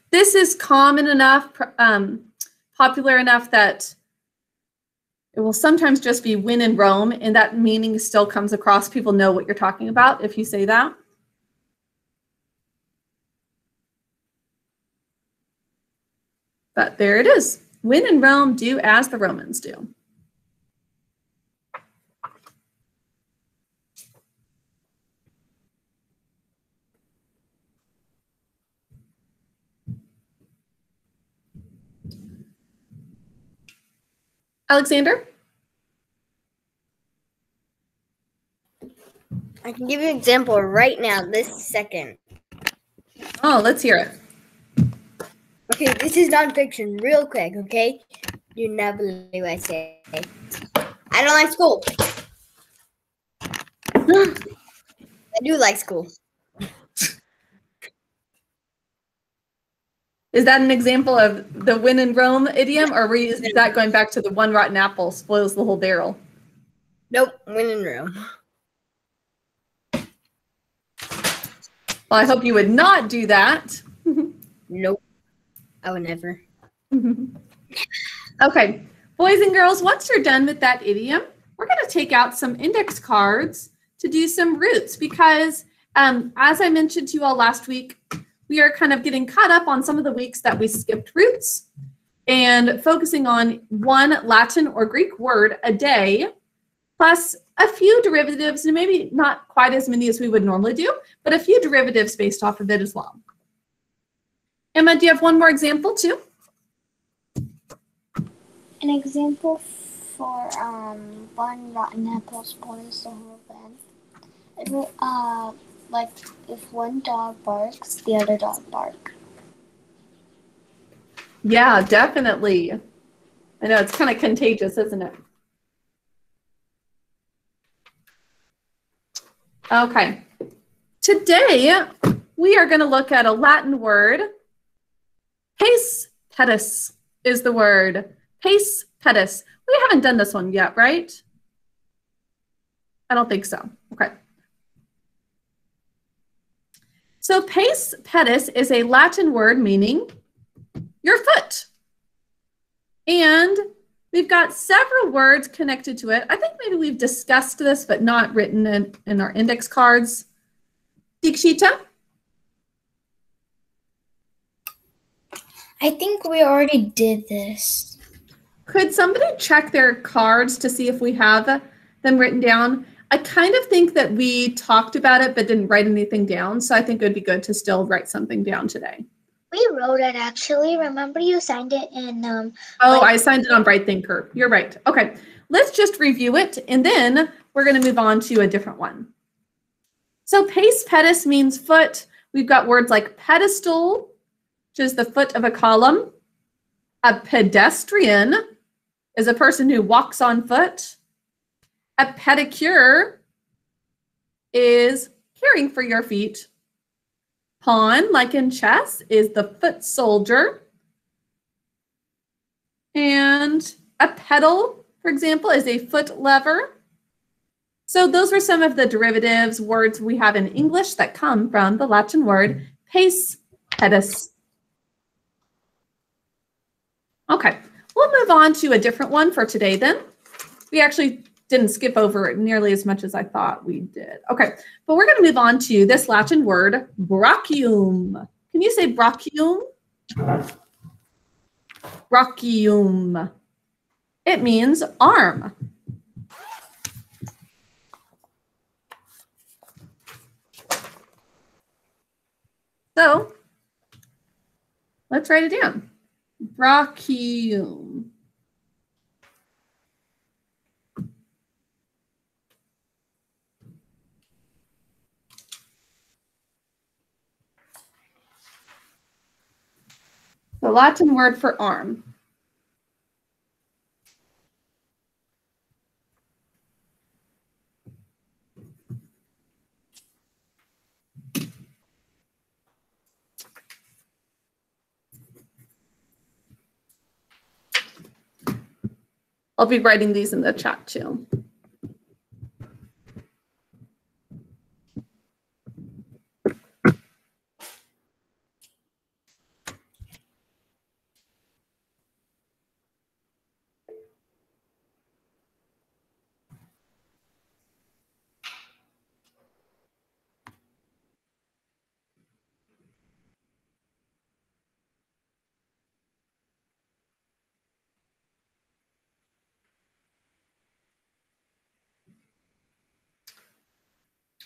This is common enough, popular enough that it will sometimes just be when in Rome, and that meaning still comes across. People know what you're talking about if you say that. But there it is. When in Rome, do as the Romans do. Alexander? I can give you an example right now, this second. Oh, let's hear it. Okay, this is nonfiction, real quick, okay? You never believe what I say. I don't like school. I do like school. Is that an example of the when in Rome idiom, or is that going back to the one rotten apple spoils the whole barrel? Nope, when in Rome. Well, I hope you would not do that. Nope, I would never. Okay, boys and girls, once you're done with that idiom, we're going to take out some index cards to do some roots because as I mentioned to you all last week, we are kind of getting caught up on some of the weeks that we skipped roots and focusing on one Latin or Greek word a day, plus a few derivatives, and maybe not quite as many as we would normally do, but a few derivatives based off of it as well. Emma, do you have one more example too? An example for one rotten apple spoils the whole bed. Like if one dog barks, the other dog bark. Yeah, definitely. I know it's kind of contagious, isn't it? Okay. Today, we are going to look at a Latin word. Pes pedis is the word. Pes pedis. We haven't done this one yet, right? I don't think so. Okay. So pes pedis is a Latin word meaning your foot. And we've got several words connected to it. I think maybe we've discussed this, but not written in our index cards. Dikshita? I think we already did this. Could somebody check their cards to see if we have them written down? I kind of think that we talked about it but didn't write anything down, so I think it would be good to still write something down today. We wrote it actually. Remember you signed it in Oh, I signed it on Bright Thinker. You're right. Okay, let's just review it and then we're going to move on to a different one. So pes pedis means foot. We've got words like pedestal, which is the foot of a column. A pedestrian is a person who walks on foot. A pedicure is caring for your feet. Pawn, like in chess, is the foot soldier. And a pedal, for example, is a foot lever. So those were some of the derivatives, words we have in English that come from the Latin word pes pedis. Okay, we'll move on to a different one for today then. We actually didn't skip over it nearly as much as I thought we did. Okay, but we're going to move on to this Latin word, brachium. Can you say brachium? Brachium. It means arm. So let's write it down. Brachium. The Latin word for arm. I'll be writing these in the chat too.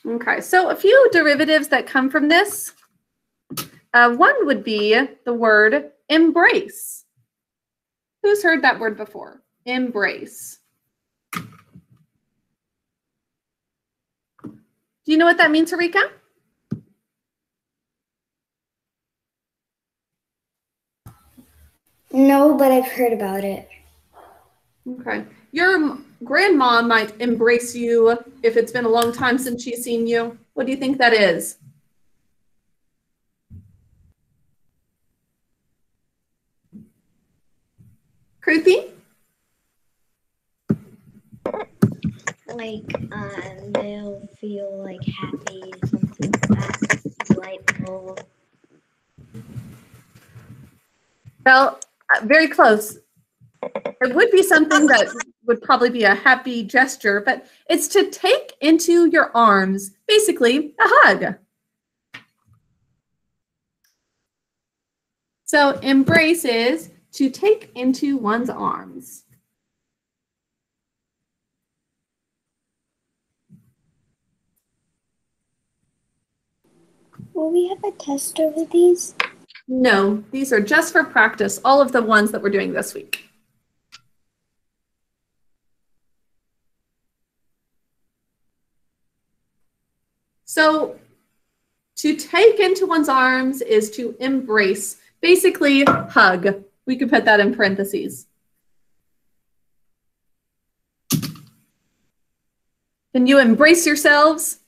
Okay, so a few derivatives that come from this. One would be the word embrace. Who's heard that word before? Embrace. Do you know what that means, Harika? No, but I've heard about it. Okay. Your grandma might embrace you if it's been a long time since she's seen you. What do you think that is? Kruthi? Like, they'll feel like happy, something like that, delightful. Well, very close. It would be something that would probably be a happy gesture, but it's to take into your arms, basically a hug. So embrace is to take into one's arms. Will we have a test over these? No, these are just for practice, all of the ones that we're doing this week. So to take into one's arms is to embrace, basically hug. We could put that in parentheses. Can you embrace yourselves?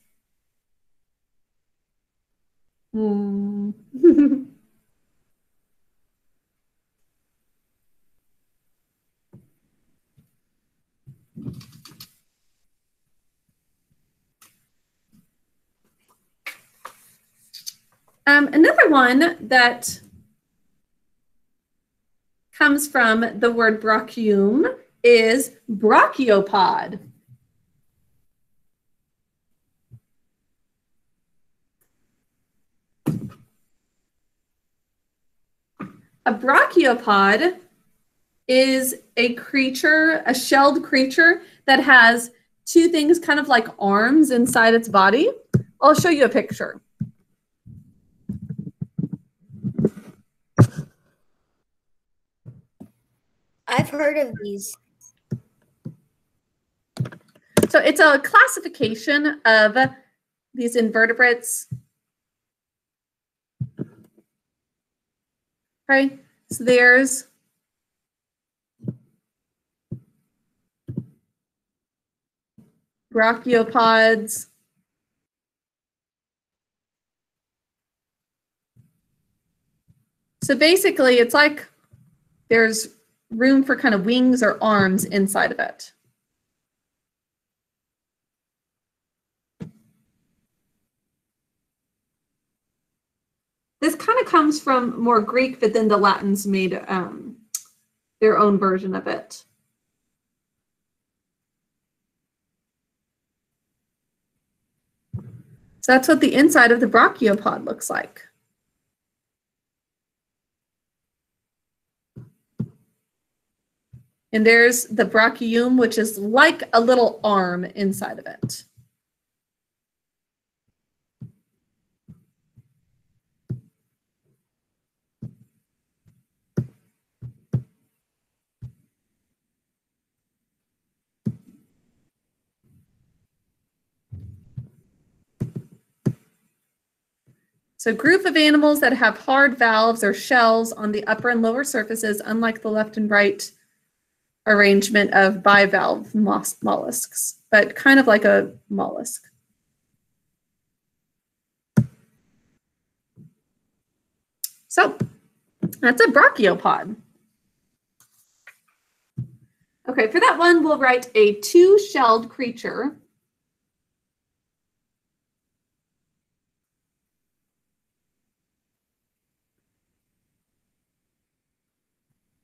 Another one that comes from the word brachium is Brochiopod. A Brochiopod is a creature, a shelled creature that has two things kind of like arms inside its body. I'll show you a picture. I've heard of these. So it's a classification of these invertebrates. Okay, so there's brachiopods. So basically, it's like there's room for kind of wings or arms inside of it. This kind of comes from more Greek, but then the Latins made their own version of it. So that's what the inside of the Brochiopod looks like. And there's the brachium, which is like a little arm inside of it. So group of animals that have hard valves or shells on the upper and lower surfaces, unlike the left and right arrangement of bivalve mollusks, but kind of like a mollusk. So that's a Brochiopod. Okay, for that one, we'll write a two-shelled creature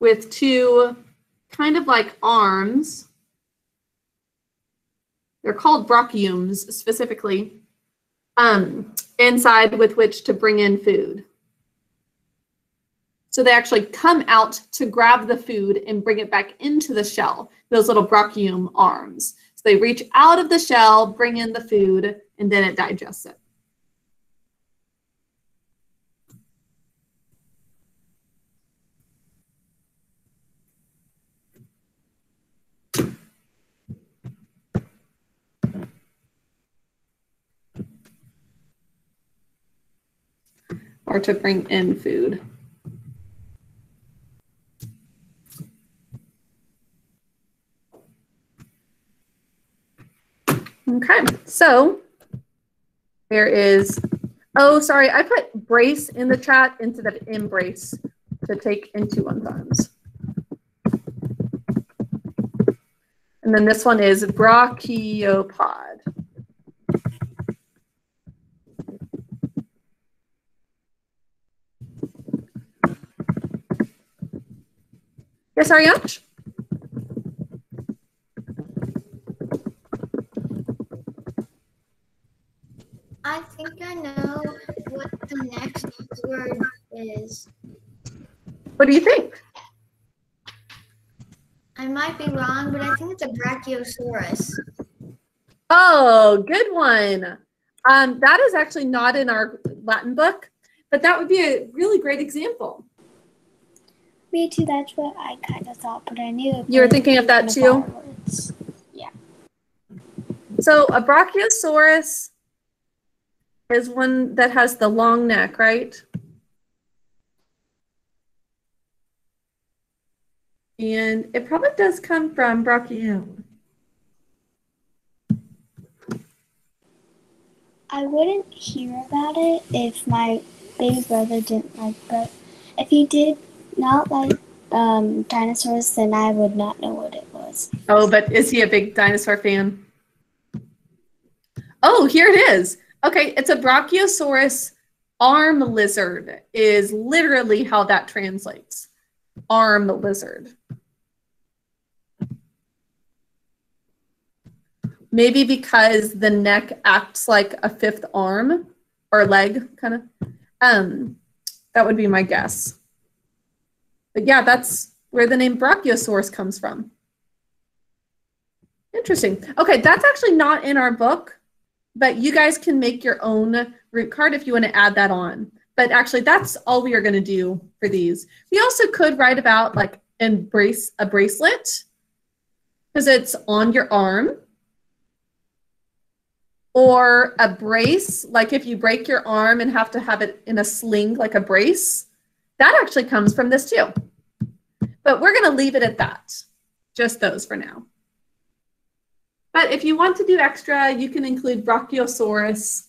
with two kind of like arms. They're called brachiums specifically, inside with which to bring in food. So they actually come out to grab the food and bring it back into the shell, those little brachium arms. So they reach out of the shell, bring in the food, and then it digests it. Or to bring in food. Okay, so there is, oh, sorry, I put brace in the chat instead of embrace to take into one's arms. And then this one is Brochiopod. Yes, Arianch? I think I know what the next word is. What do you think? I might be wrong, but I think it's a Brachiosaurus. Oh, good one. That is actually not in our Latin book, but that would be a really great example. Me too, that's what I kind of thought, but I knew. You were thinking of that too? Yeah. So a Brachiosaurus is one that has the long neck, right? And it probably does come from brachium. I wouldn't hear about it if my baby brother didn't like, but if he did not like dinosaurs, then I would not know what it was. Oh, but is he a big dinosaur fan? Oh, here it is. Okay, it's a Brachiosaurus arm lizard is literally how that translates. Arm lizard. Maybe because the neck acts like a fifth arm or leg, kind of. That would be my guess. But yeah, that's where the name Brachiosaurus comes from. Interesting. Okay, that's actually not in our book, but you guys can make your own root card if you want to add that on. But actually, that's all we are going to do for these. We also could write about like a bracelet because it's on your arm. Or a brace, like if you break your arm and have to have it in a sling, like a brace, that actually comes from this too. But we're going to leave it at that, just those for now. But if you want to do extra, you can include Brachiosaurus.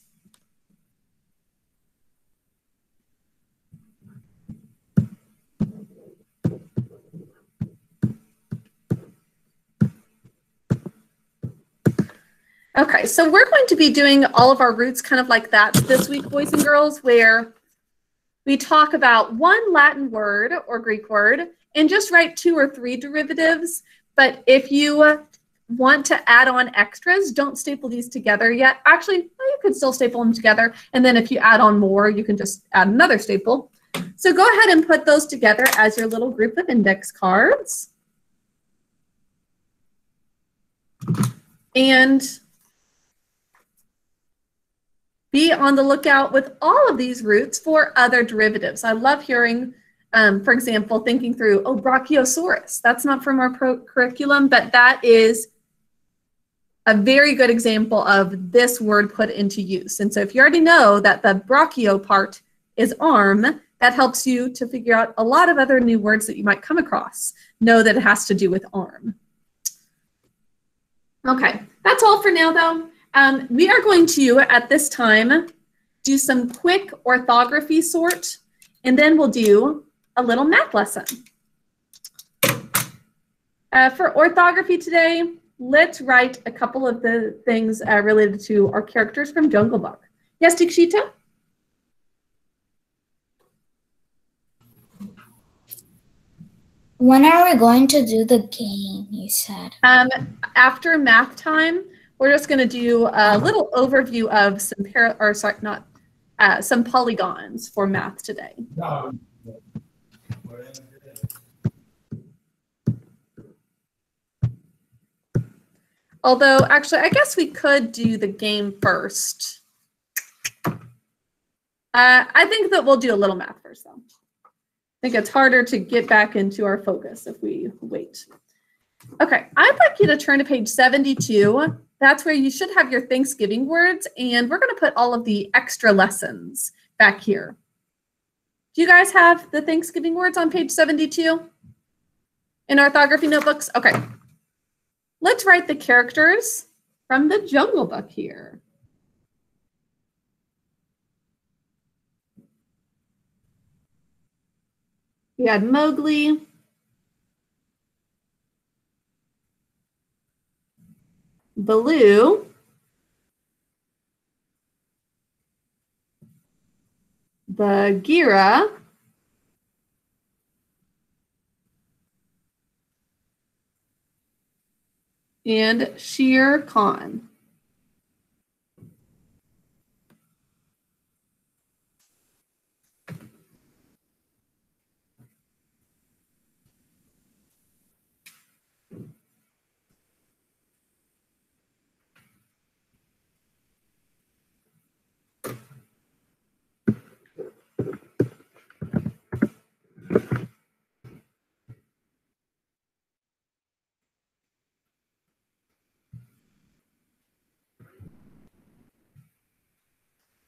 Okay, so we're going to be doing all of our roots kind of like that this week, boys and girls, where we talk about one Latin word or Greek word and just write 2 or 3 derivatives. But if you want to add on extras, don't staple these together yet. Actually, you could still staple them together. And then if you add on more, you can just add another staple. So go ahead and put those together as your little group of index cards. And be on the lookout with all of these roots for other derivatives. I love hearing, for example, thinking through, oh, Brachiosaurus. That's not from our curriculum, but that is a very good example of this word put into use. And so if you already know that the brachio part is arm, that helps you to figure out a lot of other new words that you might come across. Know that it has to do with arm. Okay, that's all for now though. We are going to, at this time, do some quick orthography sort, and then we'll do a little math lesson. For orthography today, let's write a couple of the things related to our characters from Jungle Book. Yes, Dikshita? When are we going to do the game, you said? After math time, we're just going to do a little overview of some polygons for math today. Although, actually, I guess we could do the game first. I think that we'll do a little math first, though. I think it's harder to get back into our focus if we wait. Okay, I'd like you to turn to page 72. That's where you should have your Thanksgiving words, and we're going to put all of the extra lessons back here. Do you guys have the Thanksgiving words on page 72 in orthography notebooks? Okay. Let's write the characters from the Jungle Book here. We had Mowgli, Baloo, Bagheera, and Shere Khan.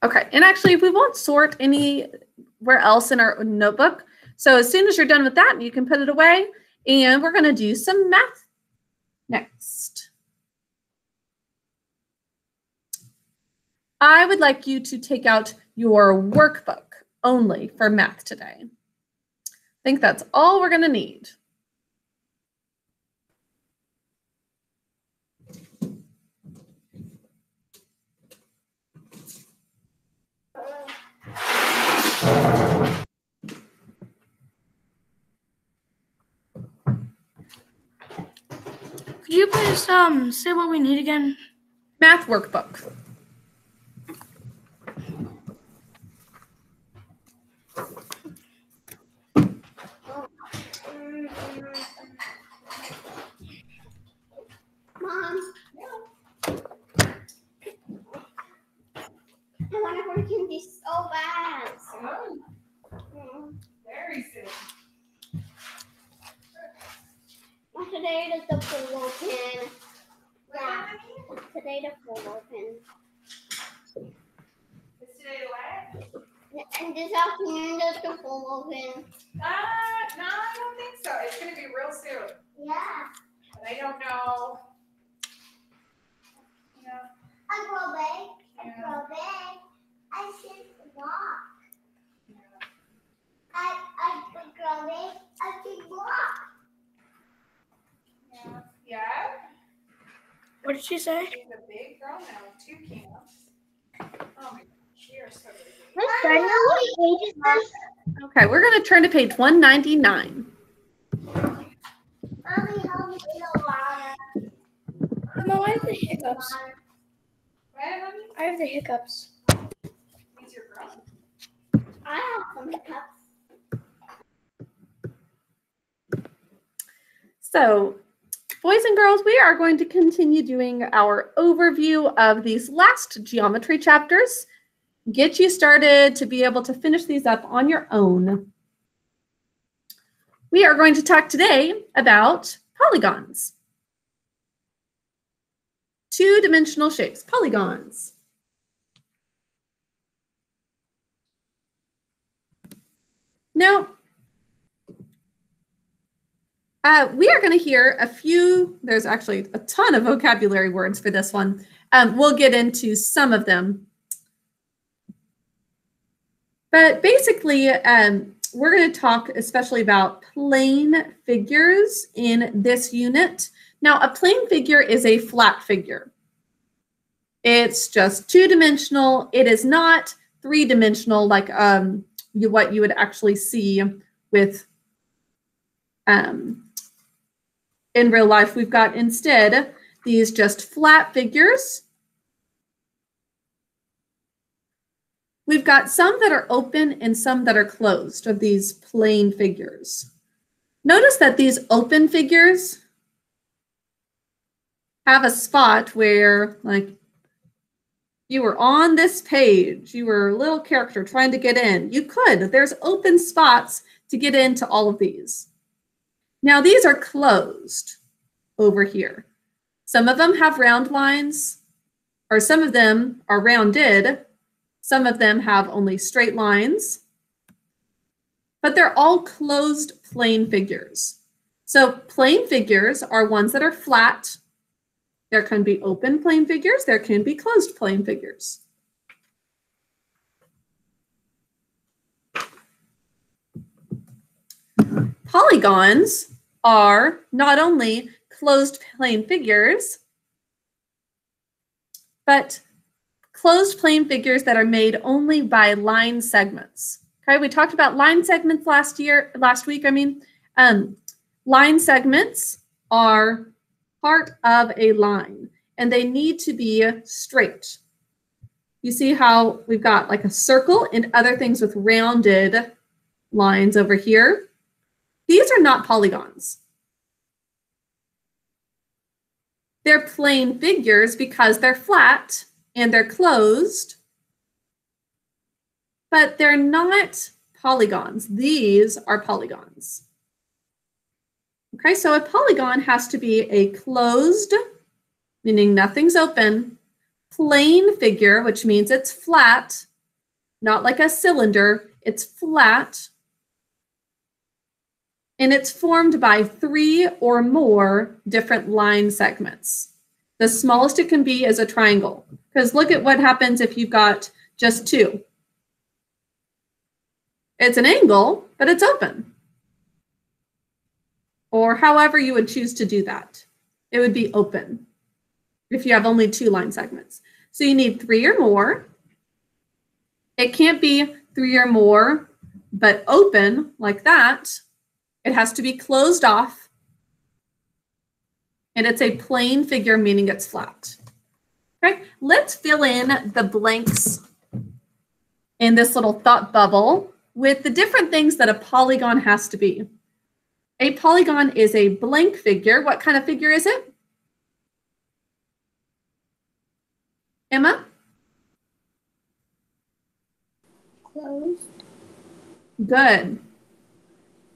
Okay, and actually we won't sort anywhere else in our notebook. So as soon as you're done with that, you can put it away, and we're going to do some math next. I would like you to take out your workbook only for math today. I think that's all we're going to need. Could you please say what we need again? Math workbook. Mom. I want to work in this so bad. Very soon. Well, today is the pool open. Yeah. Today the pool open. Is today the what? And this afternoon there's the pool open. No, I don't think so. It's going to be real soon. Yeah. But I don't know. Yeah. I grow big. I grow big. I should walk. Yeah. I grow big. I should walk. Yeah. Yeah. What did she say? She's a big girl now, 2 camps. Oh my gosh, you're so busy. What page is this? Okay, we're going to turn to page 199. Mommy, help me in the water. No, I have the hiccups. What, honey? I have the hiccups. Means you're grown. I have some hiccups. So boys and girls, we are going to continue doing our overview of these last geometry chapters. Get you started to be able to finish these up on your own. We are going to talk today about polygons. Two-dimensional shapes, polygons. Now, we are going to hear a few, there's actually a ton of vocabulary words for this one. We'll get into some of them. But basically, we're going to talk especially about plane figures in this unit. Now, a plane figure is a flat figure. It's just two-dimensional. It is not three-dimensional like what you would actually see with in real life. We've got instead these just flat figures. We've got some that are open and some that are closed of these plane figures. Notice that these open figures have a spot where, like, you were on this page, you were a little character trying to get in. You could, there's open spots to get into all of these. Now these are closed over here. Some of them have round lines, or some of them are rounded. Some of them have only straight lines, but they're all closed plane figures. So plane figures are ones that are flat. There can be open plane figures. There can be closed plane figures. Polygons are not only closed plane figures, but closed plane figures that are made only by line segments. Okay, we talked about line segments last week. Line segments are part of a line, and they need to be straight. You see how we've got like a circle and other things with rounded lines over here? These are not polygons. They're plane figures because they're flat and they're closed, but they're not polygons. These are polygons. Okay, so a polygon has to be a closed, meaning nothing's open, plane figure, which means it's flat, not like a cylinder, it's flat, and it's formed by 3 or more different line segments. The smallest it can be is a triangle, because look at what happens if you've got just 2. It's an angle, but it's open. Or however you would choose to do that. It would be open if you have only 2 line segments. So you need 3 or more. It can't be 3 or more, but open like that. It has to be closed off. And it's a plane figure, meaning it's flat. Okay, let's fill in the blanks in this little thought bubble with the different things that a polygon has to be. A polygon is a blank figure. What kind of figure is it? Emma? Closed. Good.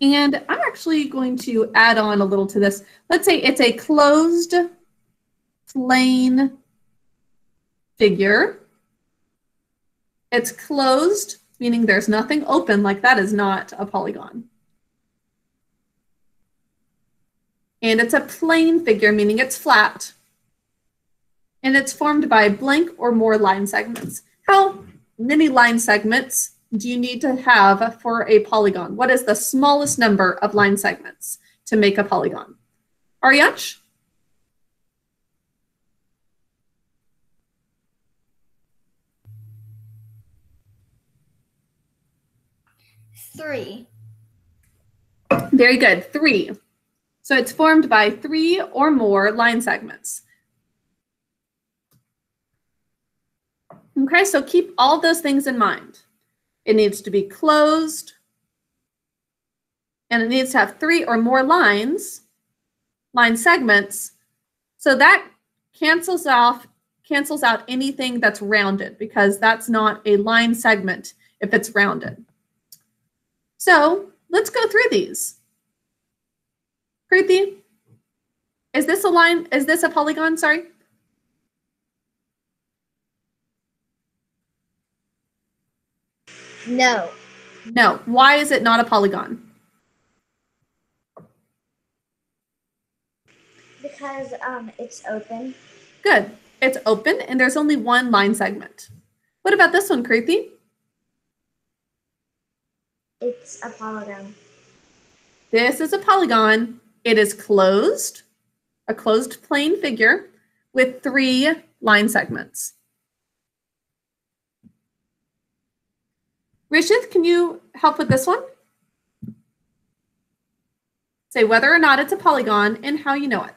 And I'm actually going to add on a little to this. Let's say it's a closed plane figure. It's closed, meaning there's nothing open, like that is not a polygon. And it's a plane figure, meaning it's flat. And it's formed by blank or more line segments. How many line segments do you need to have for a polygon? What is the smallest number of line segments to make a polygon? Aryush? Three. Very good, 3. So it's formed by 3 or more line segments. Okay, so keep all those things in mind. It needs to be closed, and it needs to have 3 or more lines, line segments. So that cancels out anything that's rounded because that's not a line segment if it's rounded. So let's go through these. Kruti, is this a line? Is this a polygon? Sorry. No. No. Why is it not a polygon? Because it's open. Good. It's open and there's only one line segment. What about this one, Kruti? It's a polygon. This is a polygon. It is closed, a closed plane figure with 3 line segments. Rishith, can you help with this one? Say whether or not it's a polygon and how you know it.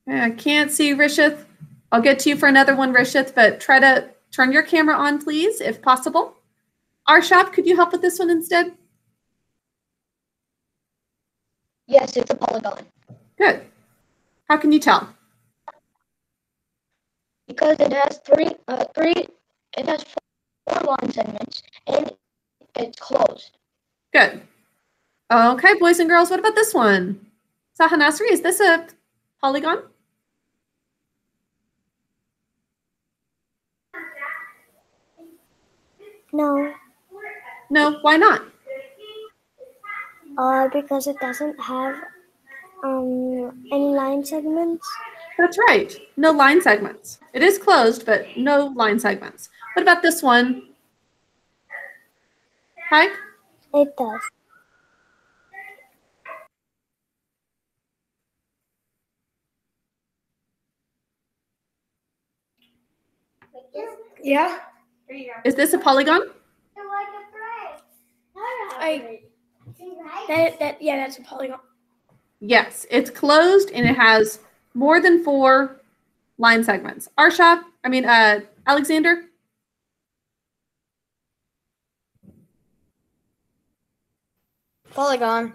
I can't see Rishith. I'll get to you for another one, Rishith, but try to turn your camera on, please, if possible. Arshab, could you help with this one instead? Yes, it's a polygon. Good. How can you tell? Because it has it has 4 line segments and it's closed. Good. Okay, boys and girls, what about this one? Sahanasri, is this a polygon? No, No, why not? because it doesn't have any line segments. That's right. No line segments. It is closed, but no line segments. What about this one? Hi? It does. Yeah. Is this a polygon? Yeah, that's a polygon. Yes, it's closed and it has more than 4 line segments. Alexander? Polygon.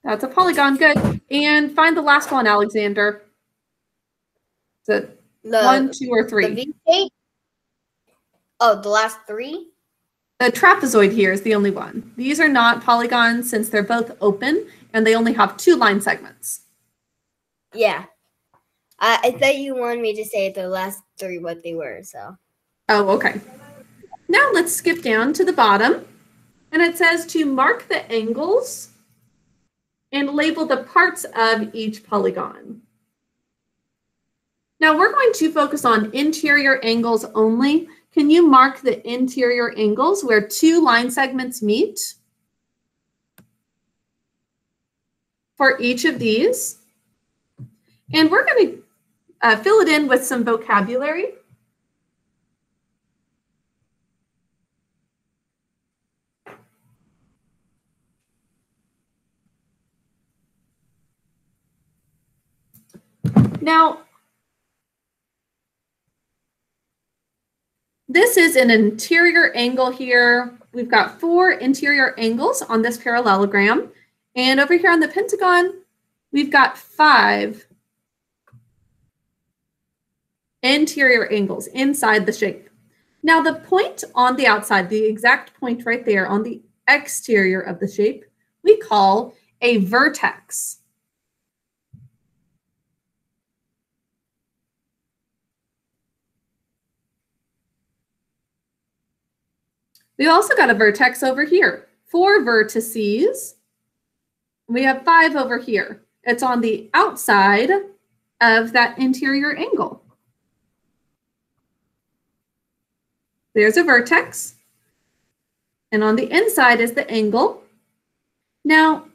That's a polygon, good. And find the last one, Alexander. Is it 1, 2, or 3? The V shape? Oh, the last 3? The trapezoid here is the only one. These are not polygons since they're both open and they only have 2 line segments. Yeah. I thought you wanted me to say the last 3 what they were, so. Oh, okay. Now let's skip down to the bottom. And it says to mark the angles and label the parts of each polygon. Now we're going to focus on interior angles only. Can you mark the interior angles where 2 line segments meet for each of these? And we're going to fill it in with some vocabulary. Now, this is an interior angle here. We've got 4 interior angles on this parallelogram. And over here on the pentagon, we've got 5 interior angles inside the shape. Now the point on the outside, the exact point right there on the exterior of the shape, we call a vertex. We also got a vertex over here, 4 vertices. We have 5 over here. It's on the outside of that interior angle. There's a vertex. And on the inside is the angle. Now,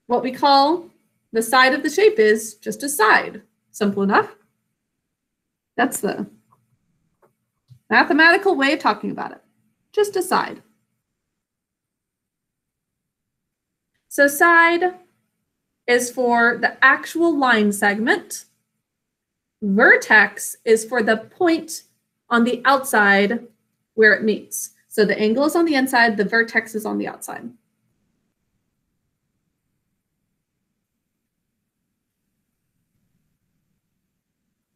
what we call the side of the shape is just a side. Simple enough. That's the mathematical way of talking about it. Just a side. So side is for the actual line segment. Vertex is for the point on the outside where it meets. So the angle is on the inside, the vertex is on the outside.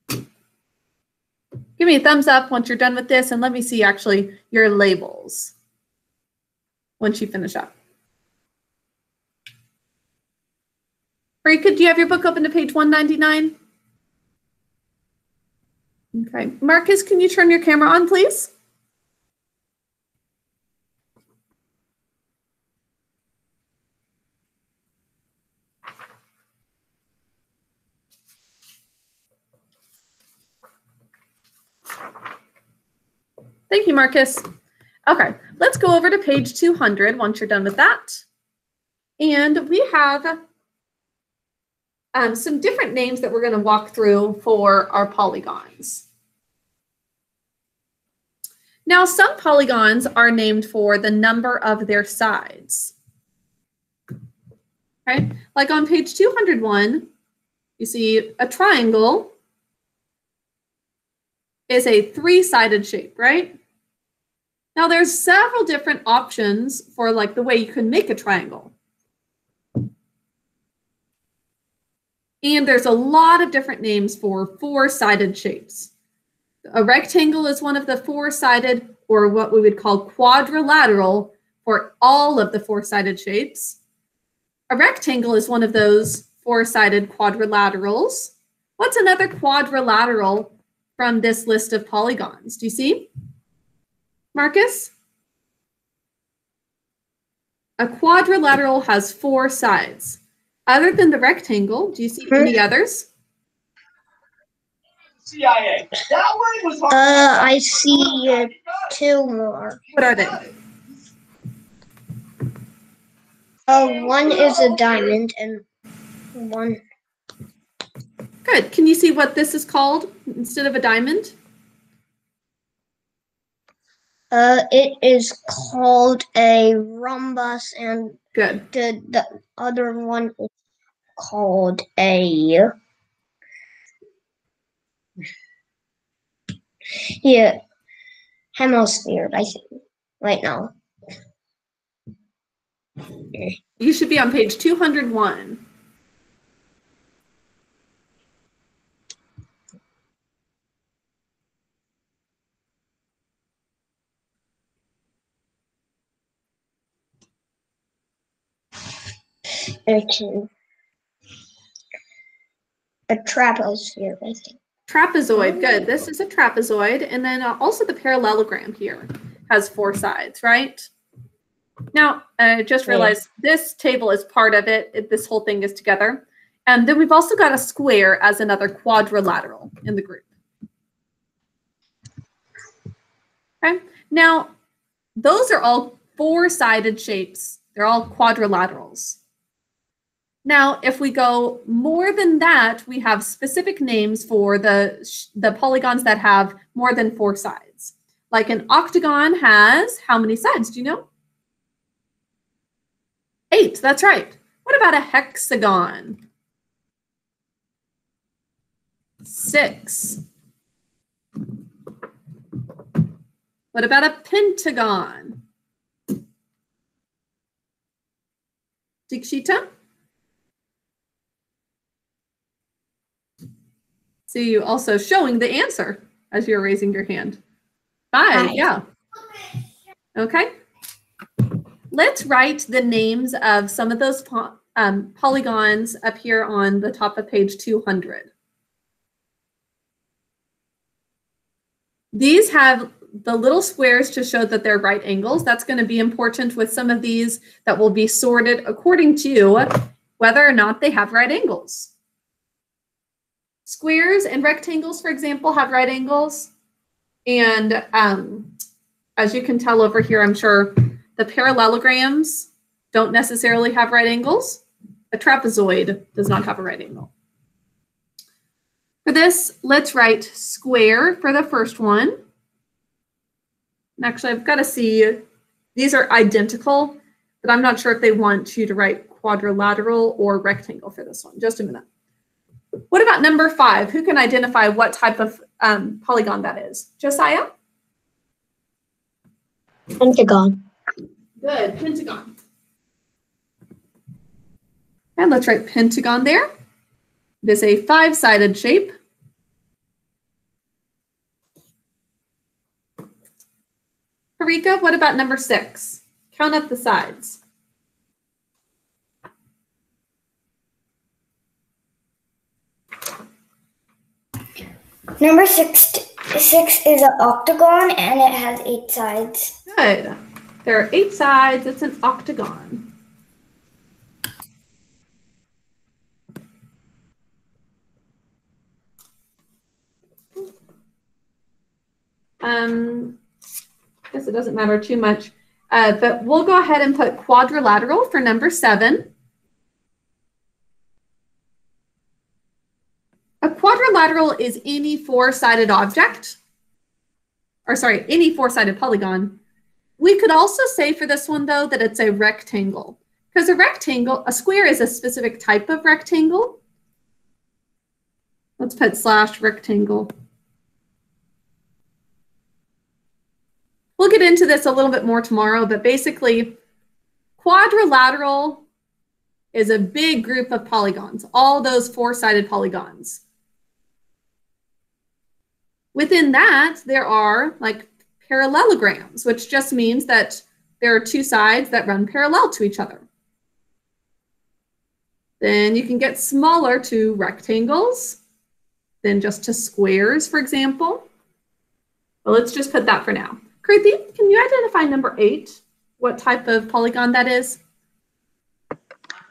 Give me a thumbs up once you're done with this, and let me see actually your labels once you finish up. Rika, do you have your book open to page 199? Okay. Marcus, can you turn your camera on, please? Thank you, Marcus. Okay, let's go over to page 200 once you're done with that. And we have some different names that we're going to walk through for our polygons. Now, some polygons are named for the number of their sides. Right? Like on page 201, you see a triangle is a three-sided shape, right? Now, there's several different options for like the way you can make a triangle. And there's a lot of different names for four-sided shapes. A rectangle is one of the four-sided, or what we would call quadrilateral, for all of the four-sided shapes. A rectangle is one of those four-sided quadrilaterals. What's another quadrilateral from this list of polygons? Do you see? Marcus? A quadrilateral has four sides. Other than the rectangle, do you see any others? CIA. That word was hard. I see two more. What are they? One is a diamond and one. Good. Can you see what this is called instead of a diamond? It is called a rhombus, and good. The other one is called a hemisphere. I think right now. You should be on page 201. A trapezoid, I think. Trapezoid, good. This is a trapezoid. And then also the parallelogram here has four sides, right? Now, I just realized this table is part of it. This whole thing is together. And then we've also got a square as another quadrilateral in the group. Okay. Now, those are all four-sided shapes. They're all quadrilaterals. Now, if we go more than that, we have specific names for the polygons that have more than four sides. Like an octagon has how many sides? Do you know? 8, that's right. What about a hexagon? 6. What about a pentagon? Dikshita? See you also showing the answer as you're raising your hand. 5, yeah. Okay. Let's write the names of some of those polygons up here on the top of page 200. These have the little squares to show that they're right angles. That's going to be important with some of these that will be sorted according to whether or not they have right angles. Squares and rectangles, for example, have right angles. And as you can tell over here, I'm sure the parallelograms don't necessarily have right angles. A trapezoid does not have a right angle. For this, let's write square for the first one. And actually, I've got to see, these are identical, but I'm not sure if they want you to write quadrilateral or rectangle for this one. Just a minute. What about number 5? Who can identify what type of polygon that is? Josiah? Pentagon. Good, pentagon. And let's write pentagon there. It is a 5-sided shape. Harika, what about number 6? Count up the sides. Number 6 is an octagon and it has 8 sides. Good. There are 8 sides. It's an octagon. Guess it doesn't matter too much, but we'll go ahead and put quadrilateral for number 7. A quadrilateral is any 4-sided object, or sorry, any 4-sided polygon. We could also say for this one, though, that it's a rectangle, because a square is a specific type of rectangle. Let's put /rectangle. We'll get into this a little bit more tomorrow, but basically, quadrilateral is a big group of polygons, all those 4-sided polygons. Within that, there are like parallelograms, which just means that there are 2 sides that run parallel to each other. Then you can get smaller to rectangles than just to squares, for example. Well, let's just put that for now. Kruti, can you identify number 8? What type of polygon that is?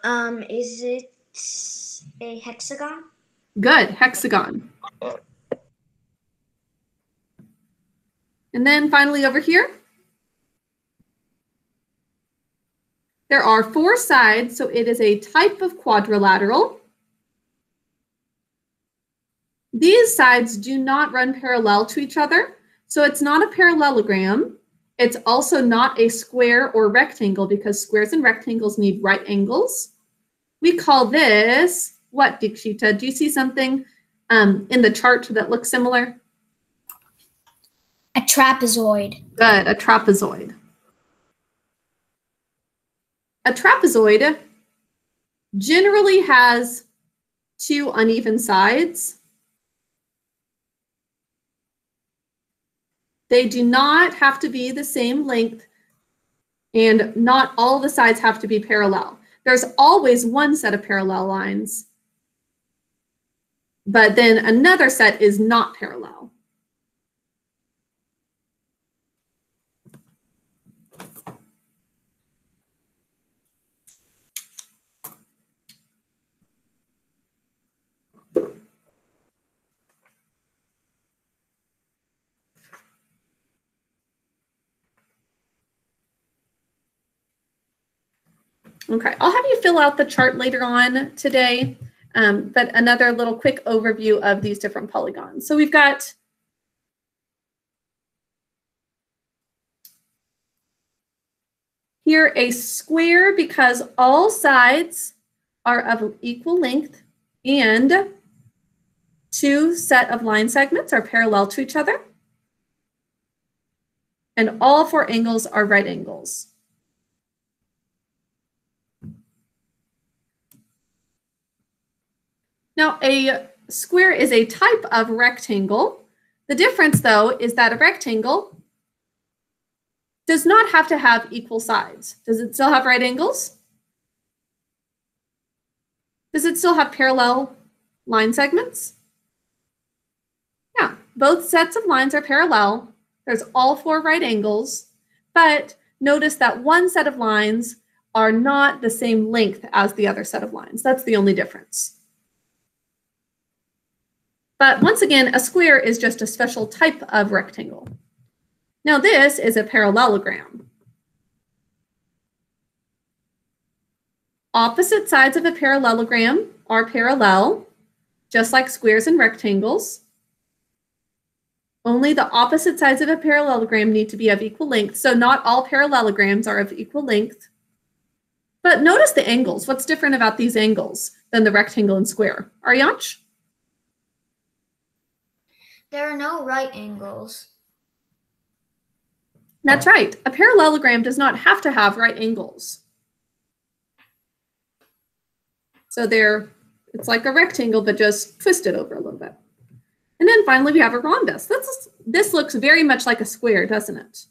Is it a hexagon? Good, hexagon. And then finally over here, there are 4 sides, so it is a type of quadrilateral. These sides do not run parallel to each other, so it's not a parallelogram. It's also not a square or rectangle because squares and rectangles need right angles. We call this, what, Dikshita? Do you see something in the chart that looks similar? A trapezoid. Good, a trapezoid. A trapezoid generally has 2 uneven sides. They do not have to be the same length, and not all the sides have to be parallel. There's always one set of parallel lines, but then another set is not parallel. Okay, I'll have you fill out the chart later on today, but another little quick overview of these different polygons. So we've got here a square because all sides are of equal length and 2 set of line segments are parallel to each other. And all 4 angles are right angles. Now, a square is a type of rectangle. The difference, though, is that a rectangle does not have to have equal sides. Does it still have right angles? Does it still have parallel line segments? Yeah, both sets of lines are parallel. There's all 4 right angles, but notice that one set of lines are not the same length as the other set of lines. That's the only difference. But once again, a square is just a special type of rectangle. Now this is a parallelogram. Opposite sides of a parallelogram are parallel, just like squares and rectangles. Only the opposite sides of a parallelogram need to be of equal length, so not all parallelograms are of equal length. But notice the angles. What's different about these angles than the rectangle and square? Aryansh? There are no right angles. That's right. A parallelogram does not have to have right angles. So it's like a rectangle, but just twisted over a little bit. And then finally, we have a rhombus. This looks very much like a square, doesn't it?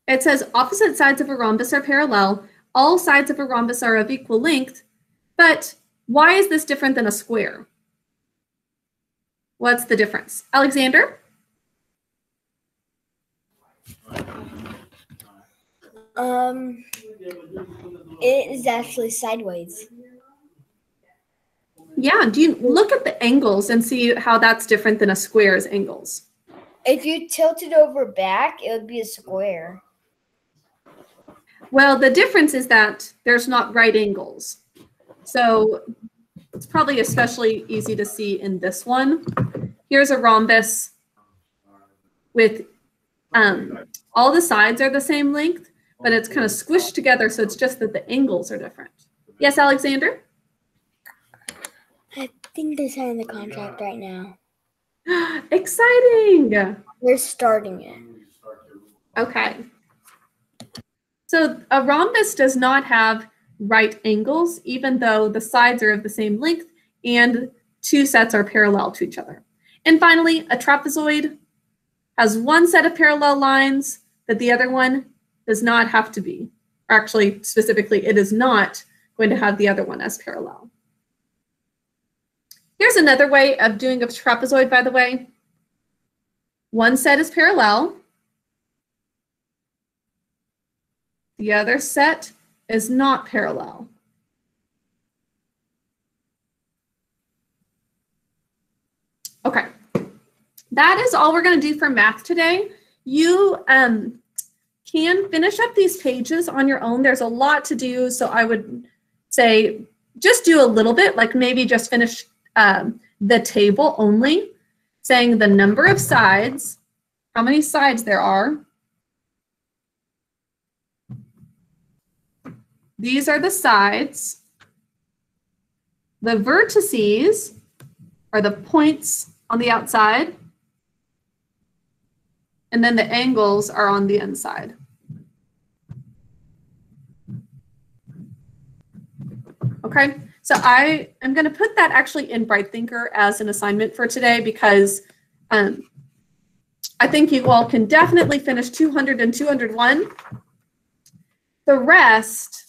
It says opposite sides of a rhombus are parallel. All sides of a rhombus are of equal length. But why is this different than a square? What's the difference? Alexander? It is actually sideways. Yeah, do you look at the angles and see how that's different than a square's angles? If you tilt it over back, it would be a square. Well, the difference is that there's not right angles. So it's probably especially easy to see in this one. Here's a rhombus with all the sides are the same length, but it's kind of squished together, so it's just that the angles are different. Yes, Alexander? I think they're signing the contract right now. Exciting! They're starting it. Okay. So a rhombus does not have right angles, even though the sides are of the same length and two sets are parallel to each other. And finally, a trapezoid has one set of parallel lines that the other one does not have to be. Or actually, specifically, it is not going to have the other one as parallel. Here's another way of doing a trapezoid, by the way. One set is parallel. The other set is not parallel. Okay, that is all we're going to do for math today. You can finish up these pages on your own. There's a lot to do, so I would say just do a little bit, like maybe just finish the table only, saying the number of sides, how many sides there are. These are the sides. The vertices are the points on the outside. And then the angles are on the inside. Okay, so I am going to put that actually in Bright Thinker as an assignment for today because I think you all can definitely finish 200 and 201. The rest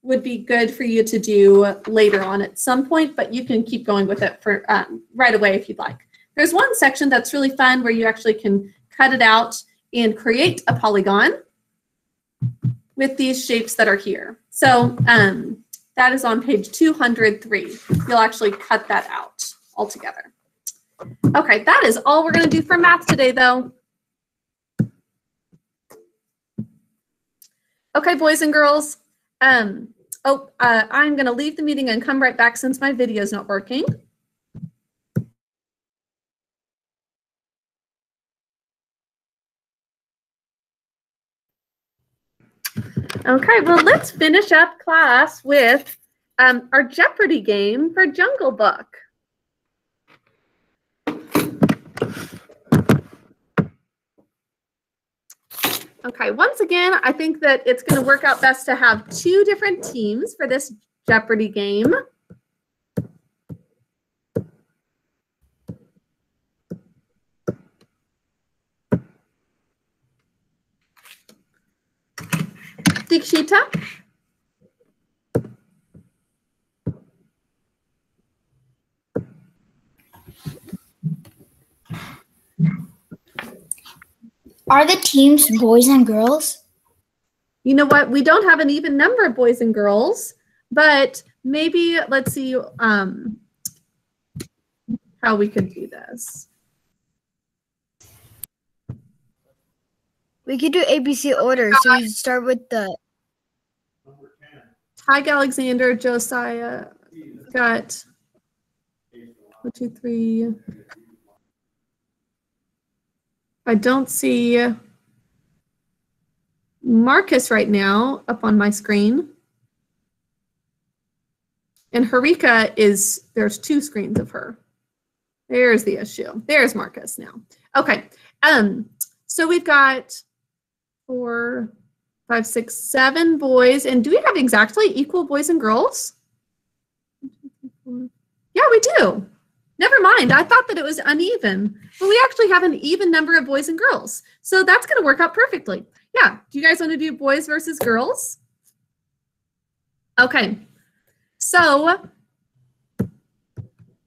would be good for you to do later on at some point, but you can keep going with it for right away if you'd like. There's one section that's really fun where you actually can cut it out and create a polygon with these shapes that are here. So that is on page 203. You'll actually cut that out altogether. Okay, that is all we're going to do for math today, though. Okay, boys and girls. I'm going to leave the meeting and come right back since my video is not working. Okay, well, let's finish up class with our Jeopardy game for Jungle Book. Okay, once again, I think that it's going to work out best to have two different teams for this Jeopardy game. Dikshita? Are the teams boys and girls? You know what? We don't have an even number of boys and girls, but maybe let's see how we could do this. We could do ABC order, so you start with the... Hi, Alexander, Josiah, got 1, 2, 3. I don't see Marcus right now up on my screen. And Harika there's 2 screens of her. There's the issue. There's Marcus now. Okay. So we've got 4, 5, 6, 7 boys. And do we have exactly equal boys and girls? Yeah, we do. Never mind. I thought that it was uneven. But we actually have an even number of boys and girls. So that's going to work out perfectly. Yeah. Do you guys want to do boys versus girls? Okay. So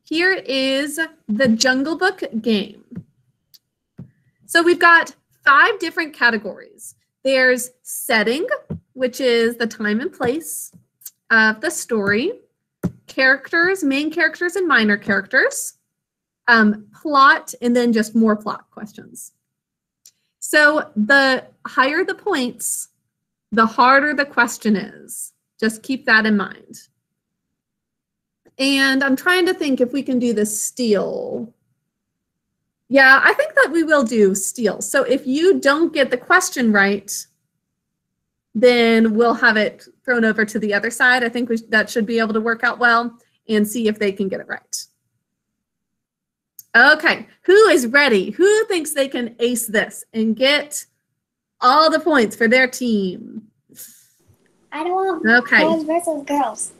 here is the Jungle Book game. So we've got 5 different categories. There's setting, which is the time and place of the story. Characters, main characters and minor characters. Plot, and then just more plot questions. So the higher the points, the harder the question is. Just keep that in mind. And I'm trying to think if we can do the steal. Yeah, I think that we will do steal. So if you don't get the question right, then we'll have it thrown over to the other side. I think that should be able to work out well, and see if they can get it right. Okay, who is ready? Who thinks they can ace this and get all the points for their team? I don't want boys versus girls.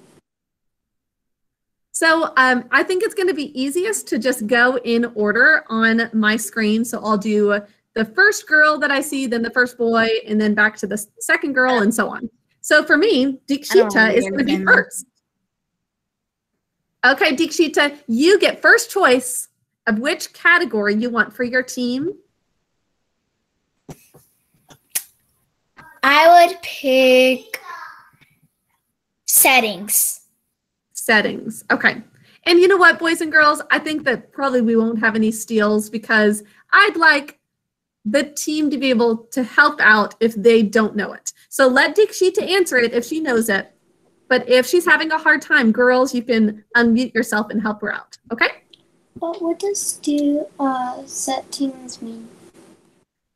So I think it's going to be easiest to just go in order on my screen. So I'll do the first girl that I see, then the first boy, and then back to the second girl, and so on. So for me, Dikshita is going to be first. Okay, Dikshita, you get first choice of which category you want for your team. I would pick settings. Settings. Okay. And you know what, boys and girls, I think that probably we won't have any steals because I'd like the team to be able to help out if they don't know it. So let Dikshita answer it if she knows it. But if she's having a hard time, girls, you can unmute yourself and help her out. Okay? But what does settings mean?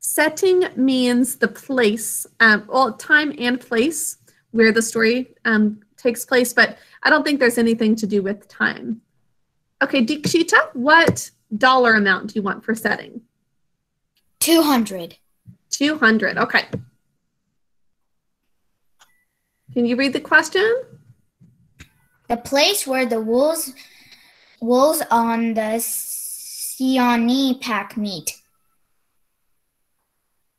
Setting means the place, well, time and place where the story takes place, but I don't think there's anything to do with time. Okay, Dikshita, what dollar amount do you want for setting? 200. 200, okay. Can you read the question? The place where the wolves on the Sioni pack meet.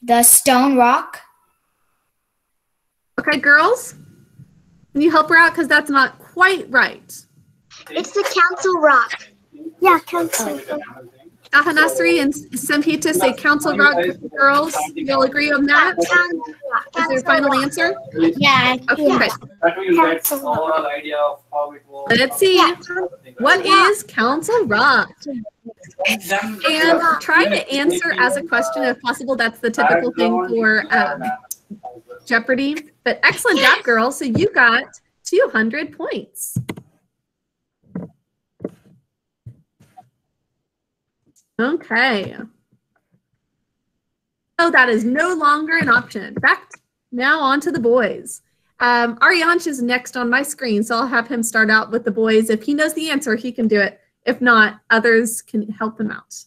The stone rock. Okay, girls, can you help her out? Because that's not quite right. It's the Council Rock. Yeah, Council. Ahanasri and Samhita say Council Rock. Girls, you'll agree on that? Is your final answer? Yeah. Okay. Let's see. What is Council Rock? And try to answer as a question if possible. That's the typical thing for Jeopardy. But excellent job, girls. So you got 200 points. Okay. Oh, that is no longer an option. Back now on to the boys. Aryansh is next on my screen, so I'll have him start out with the boys. If he knows the answer, he can do it. If not, others can help him out.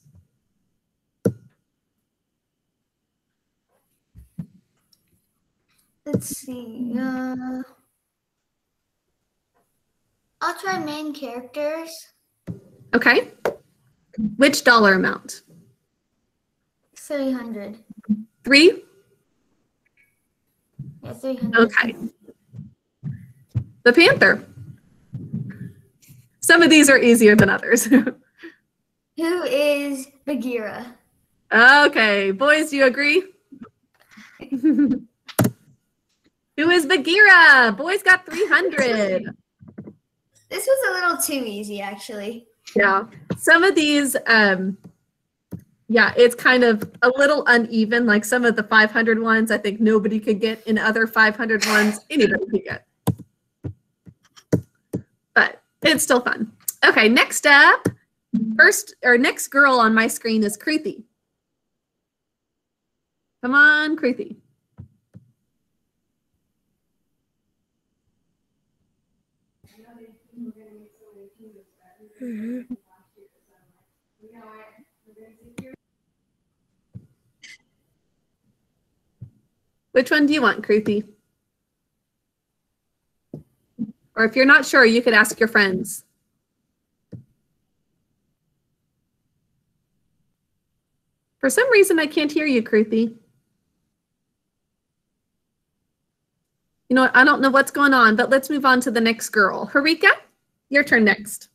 Let's see. I'll try main characters. Okay. Which dollar amount? 300. 3? Yeah, 300. Okay. The Panther. Some of these are easier than others. Who is Bagheera? Okay. Boys, do you agree? Who is Bagheera? Boys got 300. This was a little too easy, actually. Yeah. Some of these, yeah, it's kind of a little uneven. Like some of the 500 ones, I think nobody could get. In other 500 ones, anybody could get. But it's still fun. Okay, next up, next girl on my screen is Kruthi. Come on, Kruthi. Which one do you want, Kruthi? Or if you're not sure, you could ask your friends. For some reason, I can't hear you, Kruthi. You know what? I don't know what's going on, but let's move on to the next girl. Harika, your turn next.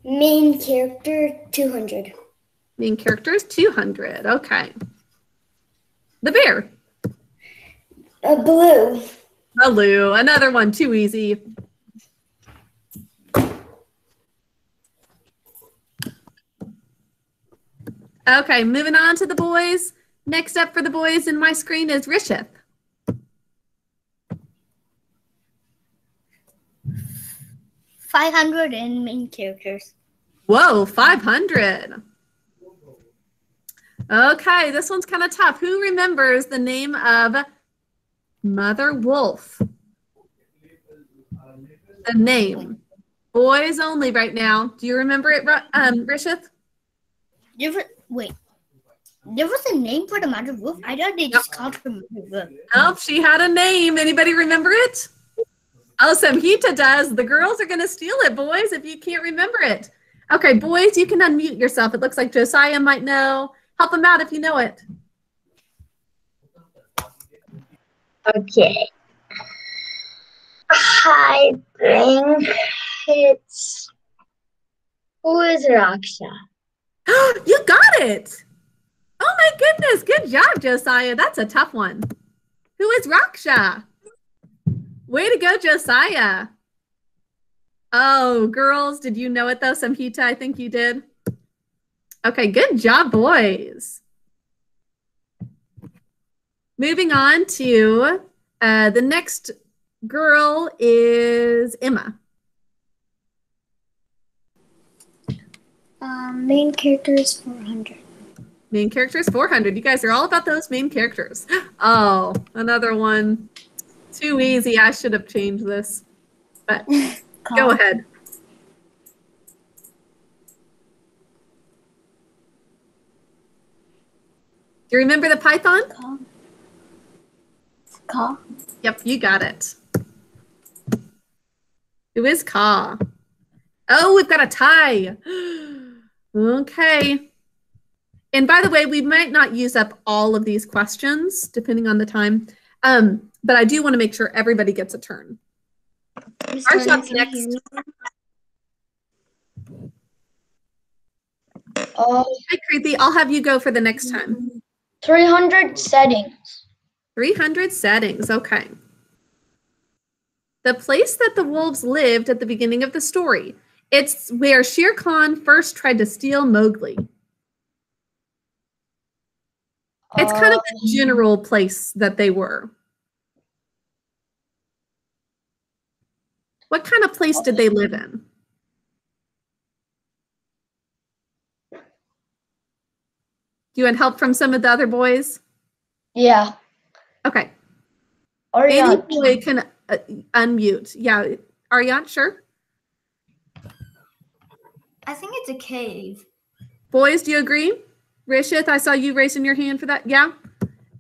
Main character 200. Main character is 200. Okay. The bear. Blue. Baloo. Another one. Too easy. Okay, moving on to the boys. Next up for the boys in my screen is Rishith. 500 in main characters. Whoa, 500. Okay, this one's kind of tough. Who remembers the name of Mother Wolf? The name. Boys only right now. Do you remember it, Rishith? Wait. There was a name for the Mother Wolf? I thought they just called her Mother Wolf. Nope, she had a name. Anybody remember it? Oh, Samhita does. The girls are going to steal it, boys, if you can't remember it. Okay, boys, you can unmute yourself. It looks like Josiah might know. Help him out if you know it. Okay. I think it's... Who is Raksha? You got it. Oh my goodness. Good job, Josiah. That's a tough one. Who is Raksha? Way to go, Josiah. Oh, girls, did you know it though? Samhita, I think you did. Okay, good job, boys. Moving on to the next girl is Emma. Main character is 400. Main character is 400. You guys are all about those main characters. Oh, another one. Too easy. I should have changed this. But go ahead. Do you remember the python? Ka. Yep, you got it. Who is Ka? Oh, we've got a tie. Okay. And by the way, we might not use up all of these questions, depending on the time. But I do want to make sure everybody gets a turn. Arshad's next. Hi, Kruthi. I'll have you go for the next time. 300 settings. 300 settings. Okay. The place that the wolves lived at the beginning of the story. It's where Shere Khan first tried to steal Mowgli. It's kind of the general place that they were. What kind of place did they live in? Do you want help from some of the other boys? Yeah. Okay. Ariant. Any boy can unmute. Yeah. Ariant, sure. I think it's a cave. Boys, do you agree? Rishith, I saw you raising your hand for that. Yeah?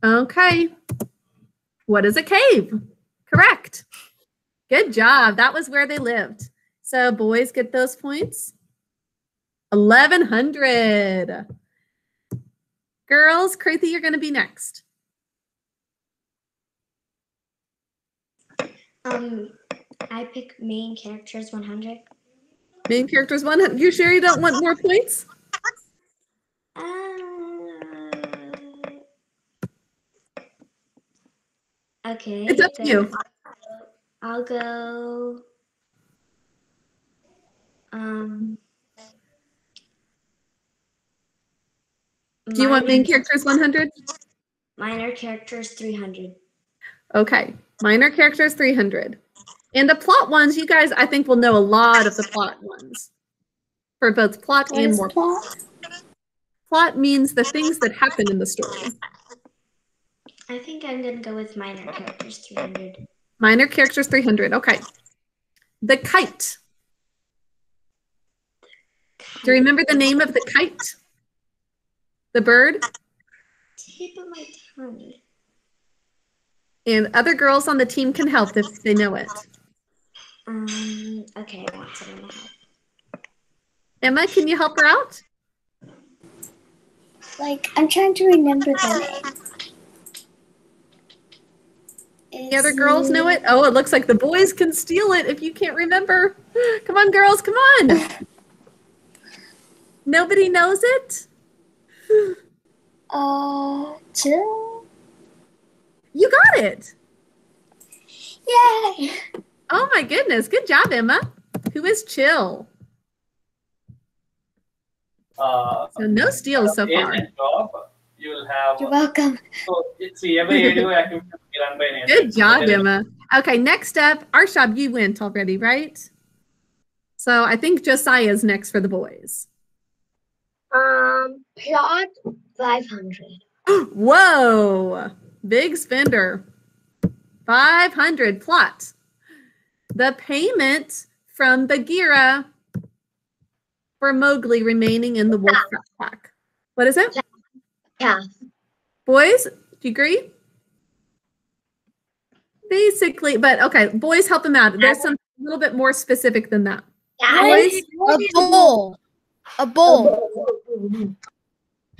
Okay. What is a cave? Correct. Good job. That was where they lived. So boys get those points. 1,100. Girls, Kruthi, you're going to be next. I pick main characters 100. Main characters 100. You sure you don't want more points? Okay. It's up to you. I'll go. Do you want main characters 100? Minor characters 300. Okay. Minor characters 300. And the plot ones, you guys, I think, will know a lot of the plot ones. For both plot and more plot. Plot means the things that happen in the story. I think I'm going to go with minor characters 300. Minor characters 300. Okay. The kite. Do you remember the name of the kite? The bird? Tip of my tongue. And other girls on the team can help if they know it. Okay, I want someone to help. Emma, can you help her out? Like, I'm trying to remember the name. The other girls know it? Oh, it looks like the boys can steal it if you can't remember. Come on, girls, come on. Nobody knows it? Chill. You got it. Yay! Oh my goodness. Good job, Emma. Who is Chill? So no steals so far. You will have. You're welcome. So it's every ADO activity will be run by an Good job, Emma. Okay, next up, Arshab, you went already, right? So I think Josiah's next for the boys. Plot 500. Whoa, big spender. 500 plot. The payment from Bagheera for Mowgli remaining in the wolf pack. What is it? Yeah. Boys, do you agree? Basically, but okay, boys, help him out. There's something a little bit more specific than that. Boys, A bowl. A bowl.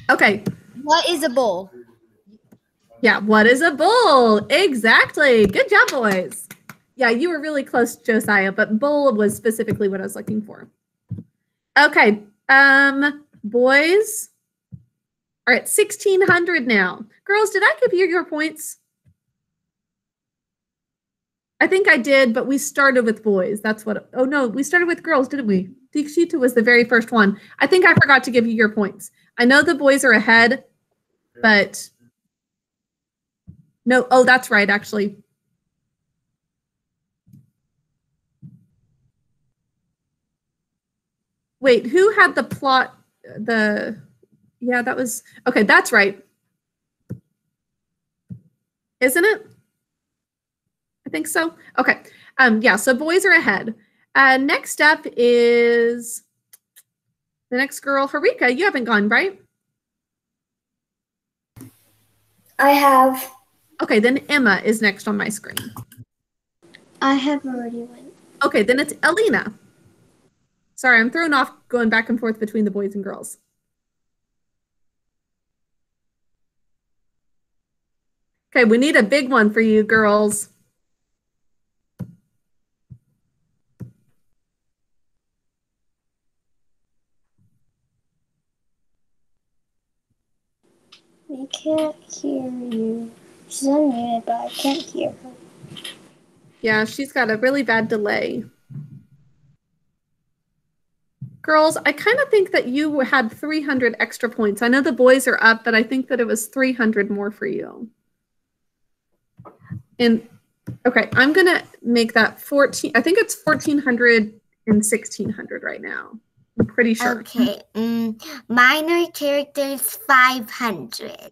okay. What is a bowl? Yeah, what is a bull? Exactly. Good job, boys. Yeah, you were really close, Josiah, but bull was specifically what I was looking for. Okay, boys are at 1,600 now. Girls, did I give you your points? I think I did, but we started with boys. That's what, oh no, we started with girls, didn't we? Dikshita was the very first one. I think I forgot to give you your points. I know the boys are ahead, but no, oh, that's right, actually. Wait, who had the plot, yeah, that was, okay, that's right. Isn't it? I think so. Okay. Yeah, so boys are ahead. Next up is the next girl, Harika. You haven't gone, right? I have. Okay, then Emma is next on my screen. I have already went. Okay, then it's Alina. Sorry, I'm thrown off going back and forth between the boys and girls. Okay, we need a big one for you girls. We can't hear you. She's unmuted, but I can't hear her. Yeah, she's got a really bad delay. Girls, I kind of think that you had 300 extra points. I know the boys are up, but I think that it was 300 more for you. And okay, I'm going to make that 14. I think it's 1,400 and 1,600 right now. I'm pretty sure. Okay. Minor characters 500.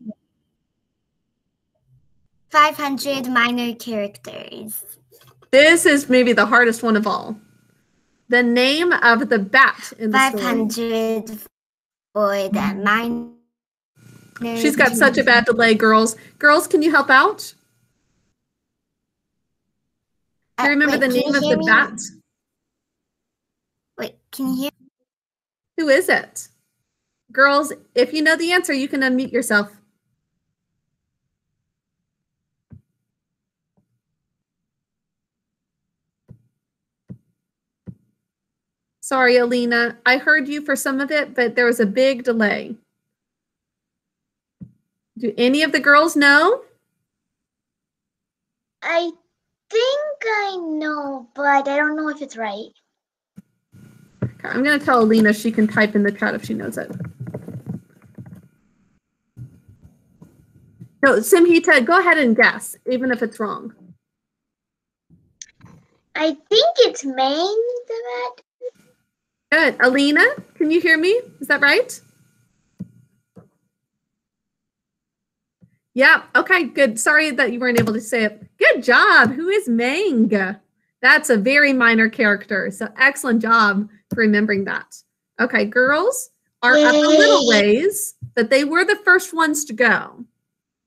500 minor characters. This is maybe the hardest one of all. The name of the bat in the 500 story. For the minor. She's got such a bad delay, girls. Girls, can you help out? Do you remember the name of the bat? Wait, can you hear? Who is it? Girls, if you know the answer, you can unmute yourself. Sorry, Alina. I heard you for some of it, but there was a big delay. Do any of the girls know? I think I know, but I don't know if it's right. Okay, I'm going to tell Alina she can type in the chat if she knows it. No, Simhita, go ahead and guess, even if it's wrong. I think it's Maine, the bat. Good. Alina, can you hear me? Is that right? Yeah. Okay, good. Sorry that you weren't able to say it. Good job. Who is Mang? That's a very minor character. So excellent job for remembering that. Okay, girls are up a little ways, but they were the first ones to go.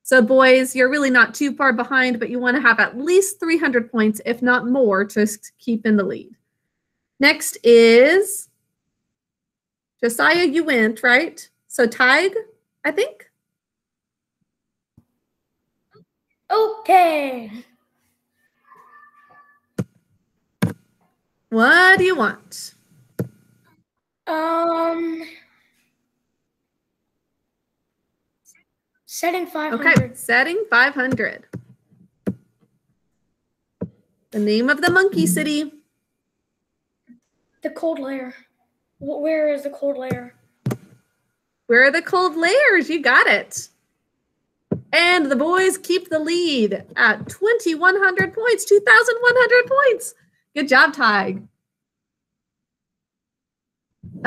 So boys, you're really not too far behind, but you want to have at least 300 points, if not more, to keep in the lead. Next is Josiah, you went, right? So Tig, I think. Okay. What do you want? Setting 500. Okay, setting 500. The name of the monkey city. The cold layer. Where is the cold layer? Where are the cold layers? You got it. And the boys keep the lead at 2,100 points, 2,100 points. Good job, Tig.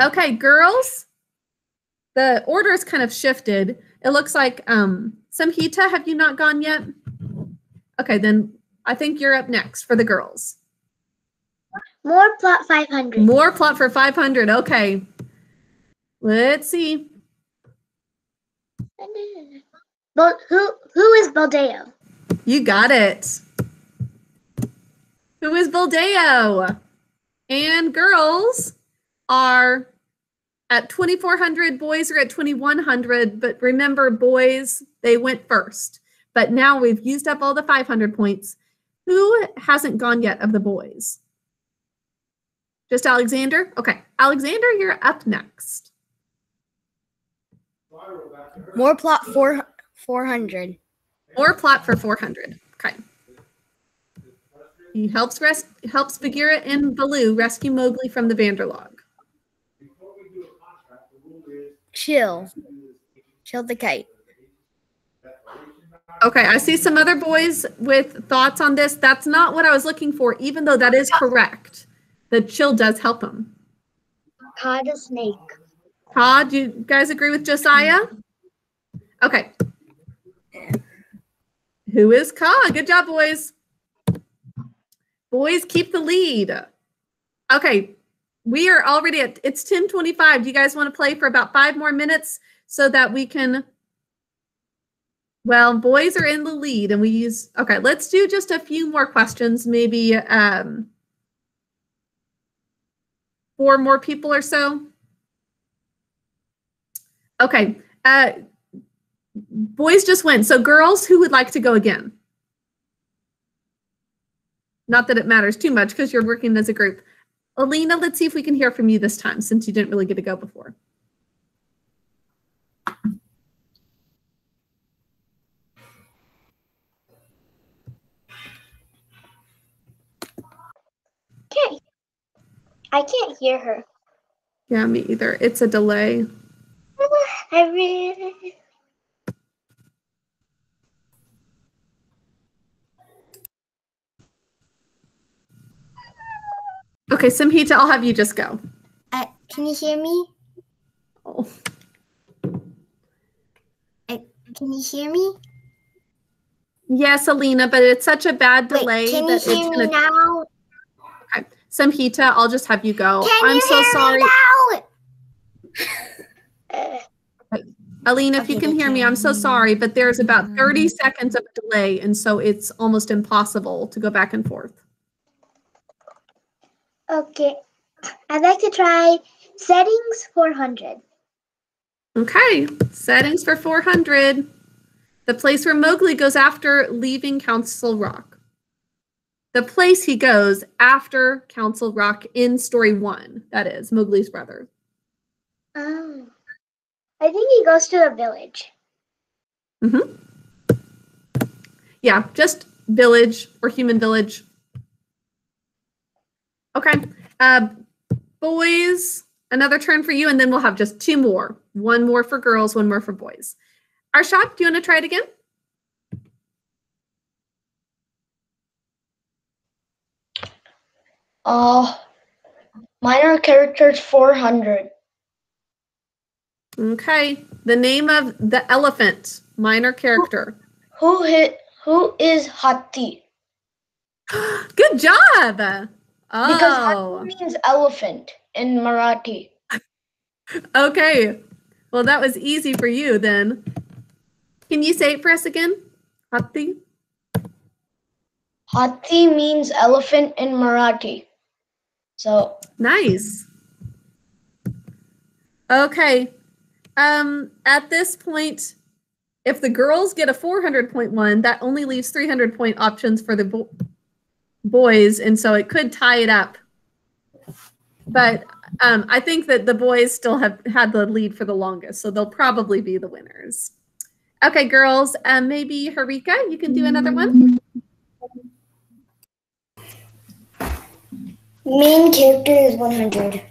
Okay, girls, the order is kind of shifted. It looks like Samhita, have you not gone yet? Okay, then I think you're up next for the girls. More plot 500. More plot for 500. Okay. Let's see. But who is Baldeo? You got it. Who is Baldeo? And girls are at 2,400. Boys are at 2,100. But remember, boys, they went first. But now we've used up all the 500 points. Who hasn't gone yet of the boys? Just Alexander? Okay. Alexander, you're up next. More plot 400. More plot for 400. Okay. He helps Bagheera and Baloo rescue Mowgli from the Vanderlog. Chill the kite. Okay, I see some other boys with thoughts on this. That's not what I was looking for, even though that is correct. The chill does help him. Caught a snake. Todd, do you guys agree with Josiah? Okay. Who is Ka? Good job, boys. Boys keep the lead. Okay, we are already at, it's 10:25. Do you guys want to play for about 5 more minutes so that we can, well, boys are in the lead and we use, okay, let's do just a few more questions, maybe 4 more people or so. Okay, boys just went. So girls, who would like to go again? Not that it matters too much because you're working as a group. Alina, let's see if we can hear from you this time since you didn't really get to go before. Okay. I can't hear her. Yeah, me either. It's a delay. I really... Okay, Samhita, I'll have you just go. Can you hear me? Oh. Can you hear me? Yes, Alina, but it's such a bad delay. Wait, can you that hear it's me gonna... now? Okay. Samhita, I'll just have you go. Can I'm you so hear sorry. Me now? Alina, if you can hear me, I'm so sorry, but there's about 30 seconds of delay, and so it's almost impossible to go back and forth. Okay. I'd like to try settings 400. Okay, settings for 400. The place where Mowgli goes after leaving Council Rock. The place he goes after Council Rock in story 1, that is, Mowgli's brother. Oh. I think he goes to a village. Mm-hmm. Yeah, just village or human village. Okay. Boys, another turn for you, and then we'll have just 2 more. 1 more for girls, 1 more for boys. Arshad, do you want to try it again? Minor characters 400. Okay. The name of the elephant, minor character. Who is Hati? Good job. Because Oh, Hathi means elephant in Marathi. okay. Well, that was easy for you then. Can you say it for us again? Hathi? Hathi means elephant in Marathi. So Nice. Okay. At this point, if the girls get a 400-point one, that only leaves 300-point options for the boys, and so it could tie it up. But I think that the boys still have had the lead for the longest, so they'll probably be the winners. Okay, girls, maybe Harika, you can do another one. Main character is 100.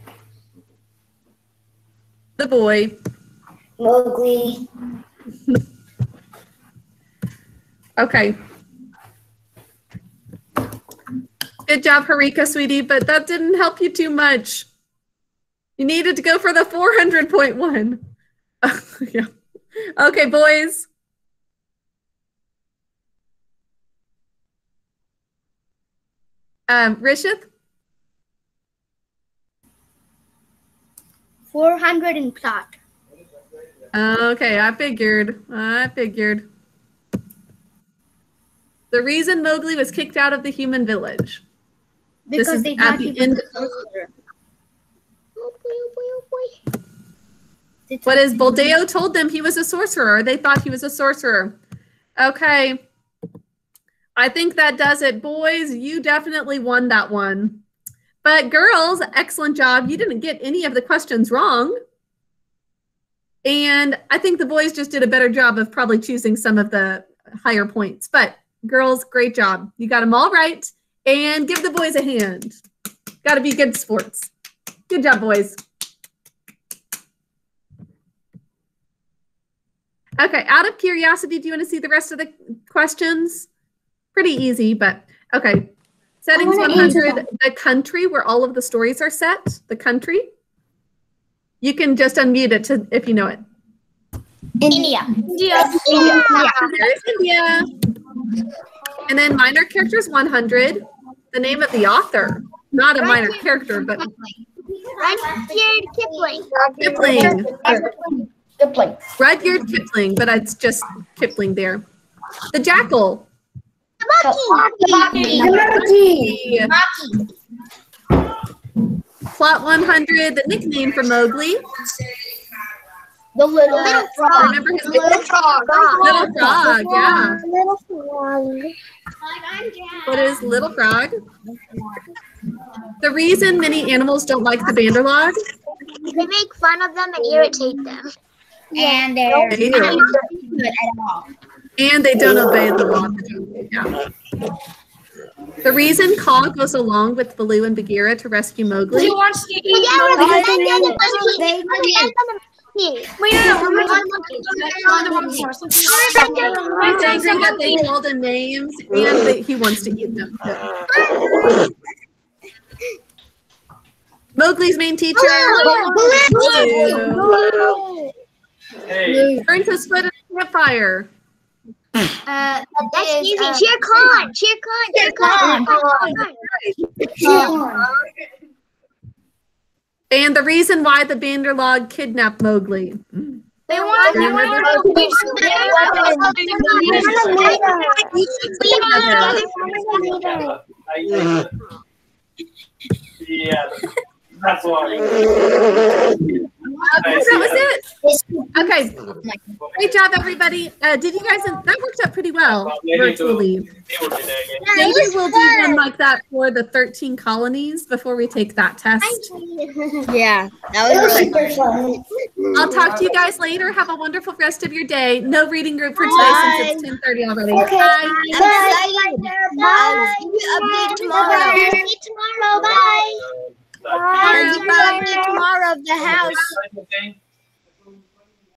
The boy. Mowgli. Okay. Good job, Harika, sweetie, but that didn't help you too much. You needed to go for the 400-point one. Yeah. Okay, boys. Rishith? 400 in plot. Okay, I figured. The reason Mowgli was kicked out of the human village. Because this is they at thought the he was end. a sorcerer. What is Buldeo told them he was a sorcerer. They thought he was a sorcerer. Okay. I think that does it. Boys, you definitely won that one. But girls, excellent job. You didn't get any of the questions wrong. And I think the boys just did a better job of probably choosing some of the higher points. But girls, great job. You got them all right. And give the boys a hand. Got to be good sports. Good job, boys. Okay, out of curiosity, do you want to see the rest of the questions? Pretty easy, but okay. Settings 100, the country where all of the stories are set, the country. You can just unmute it to, if you know it. India. There's India. And then minor characters 100, the name of the author. Not a minor character, but Rudyard Kipling. Kipling. Rudyard Kipling, but it's just Kipling there. The jackal. Maki. Plot 100, the nickname for Mowgli. The little frog. Remember his little frog. Little frog, yeah. Little frog. What is little frog? The reason many animals don't like the Banderlog? They make fun of them and irritate them. And they're They not do. good at all. And they don't obey the law. Yeah. The reason Kaw goes along with Baloo and Bagheera to rescue Mowgli. He wants to eat He's angry that they called him names and that he wants to eat them. Mowgli's main teacher. Hey. Burns his foot in the campfire. That's easy. Cheer Khan. Cheer Khan. And the reason why the Banderlog kidnapped Mowgli. They want Yeah, that's why. That was it. Okay. Great job, everybody. Did you guys, that worked out pretty well virtually. Maybe we'll do one like that for the 13 colonies before we take that test. Yeah, that was really fun. I'll talk to you guys later. Have a wonderful rest of your day. No reading group for today since it's 10:30 already. Okay. Bye. Bye. Bye. Update tomorrow. Tomorrow. Bye. Bye. Tomorrow of the house.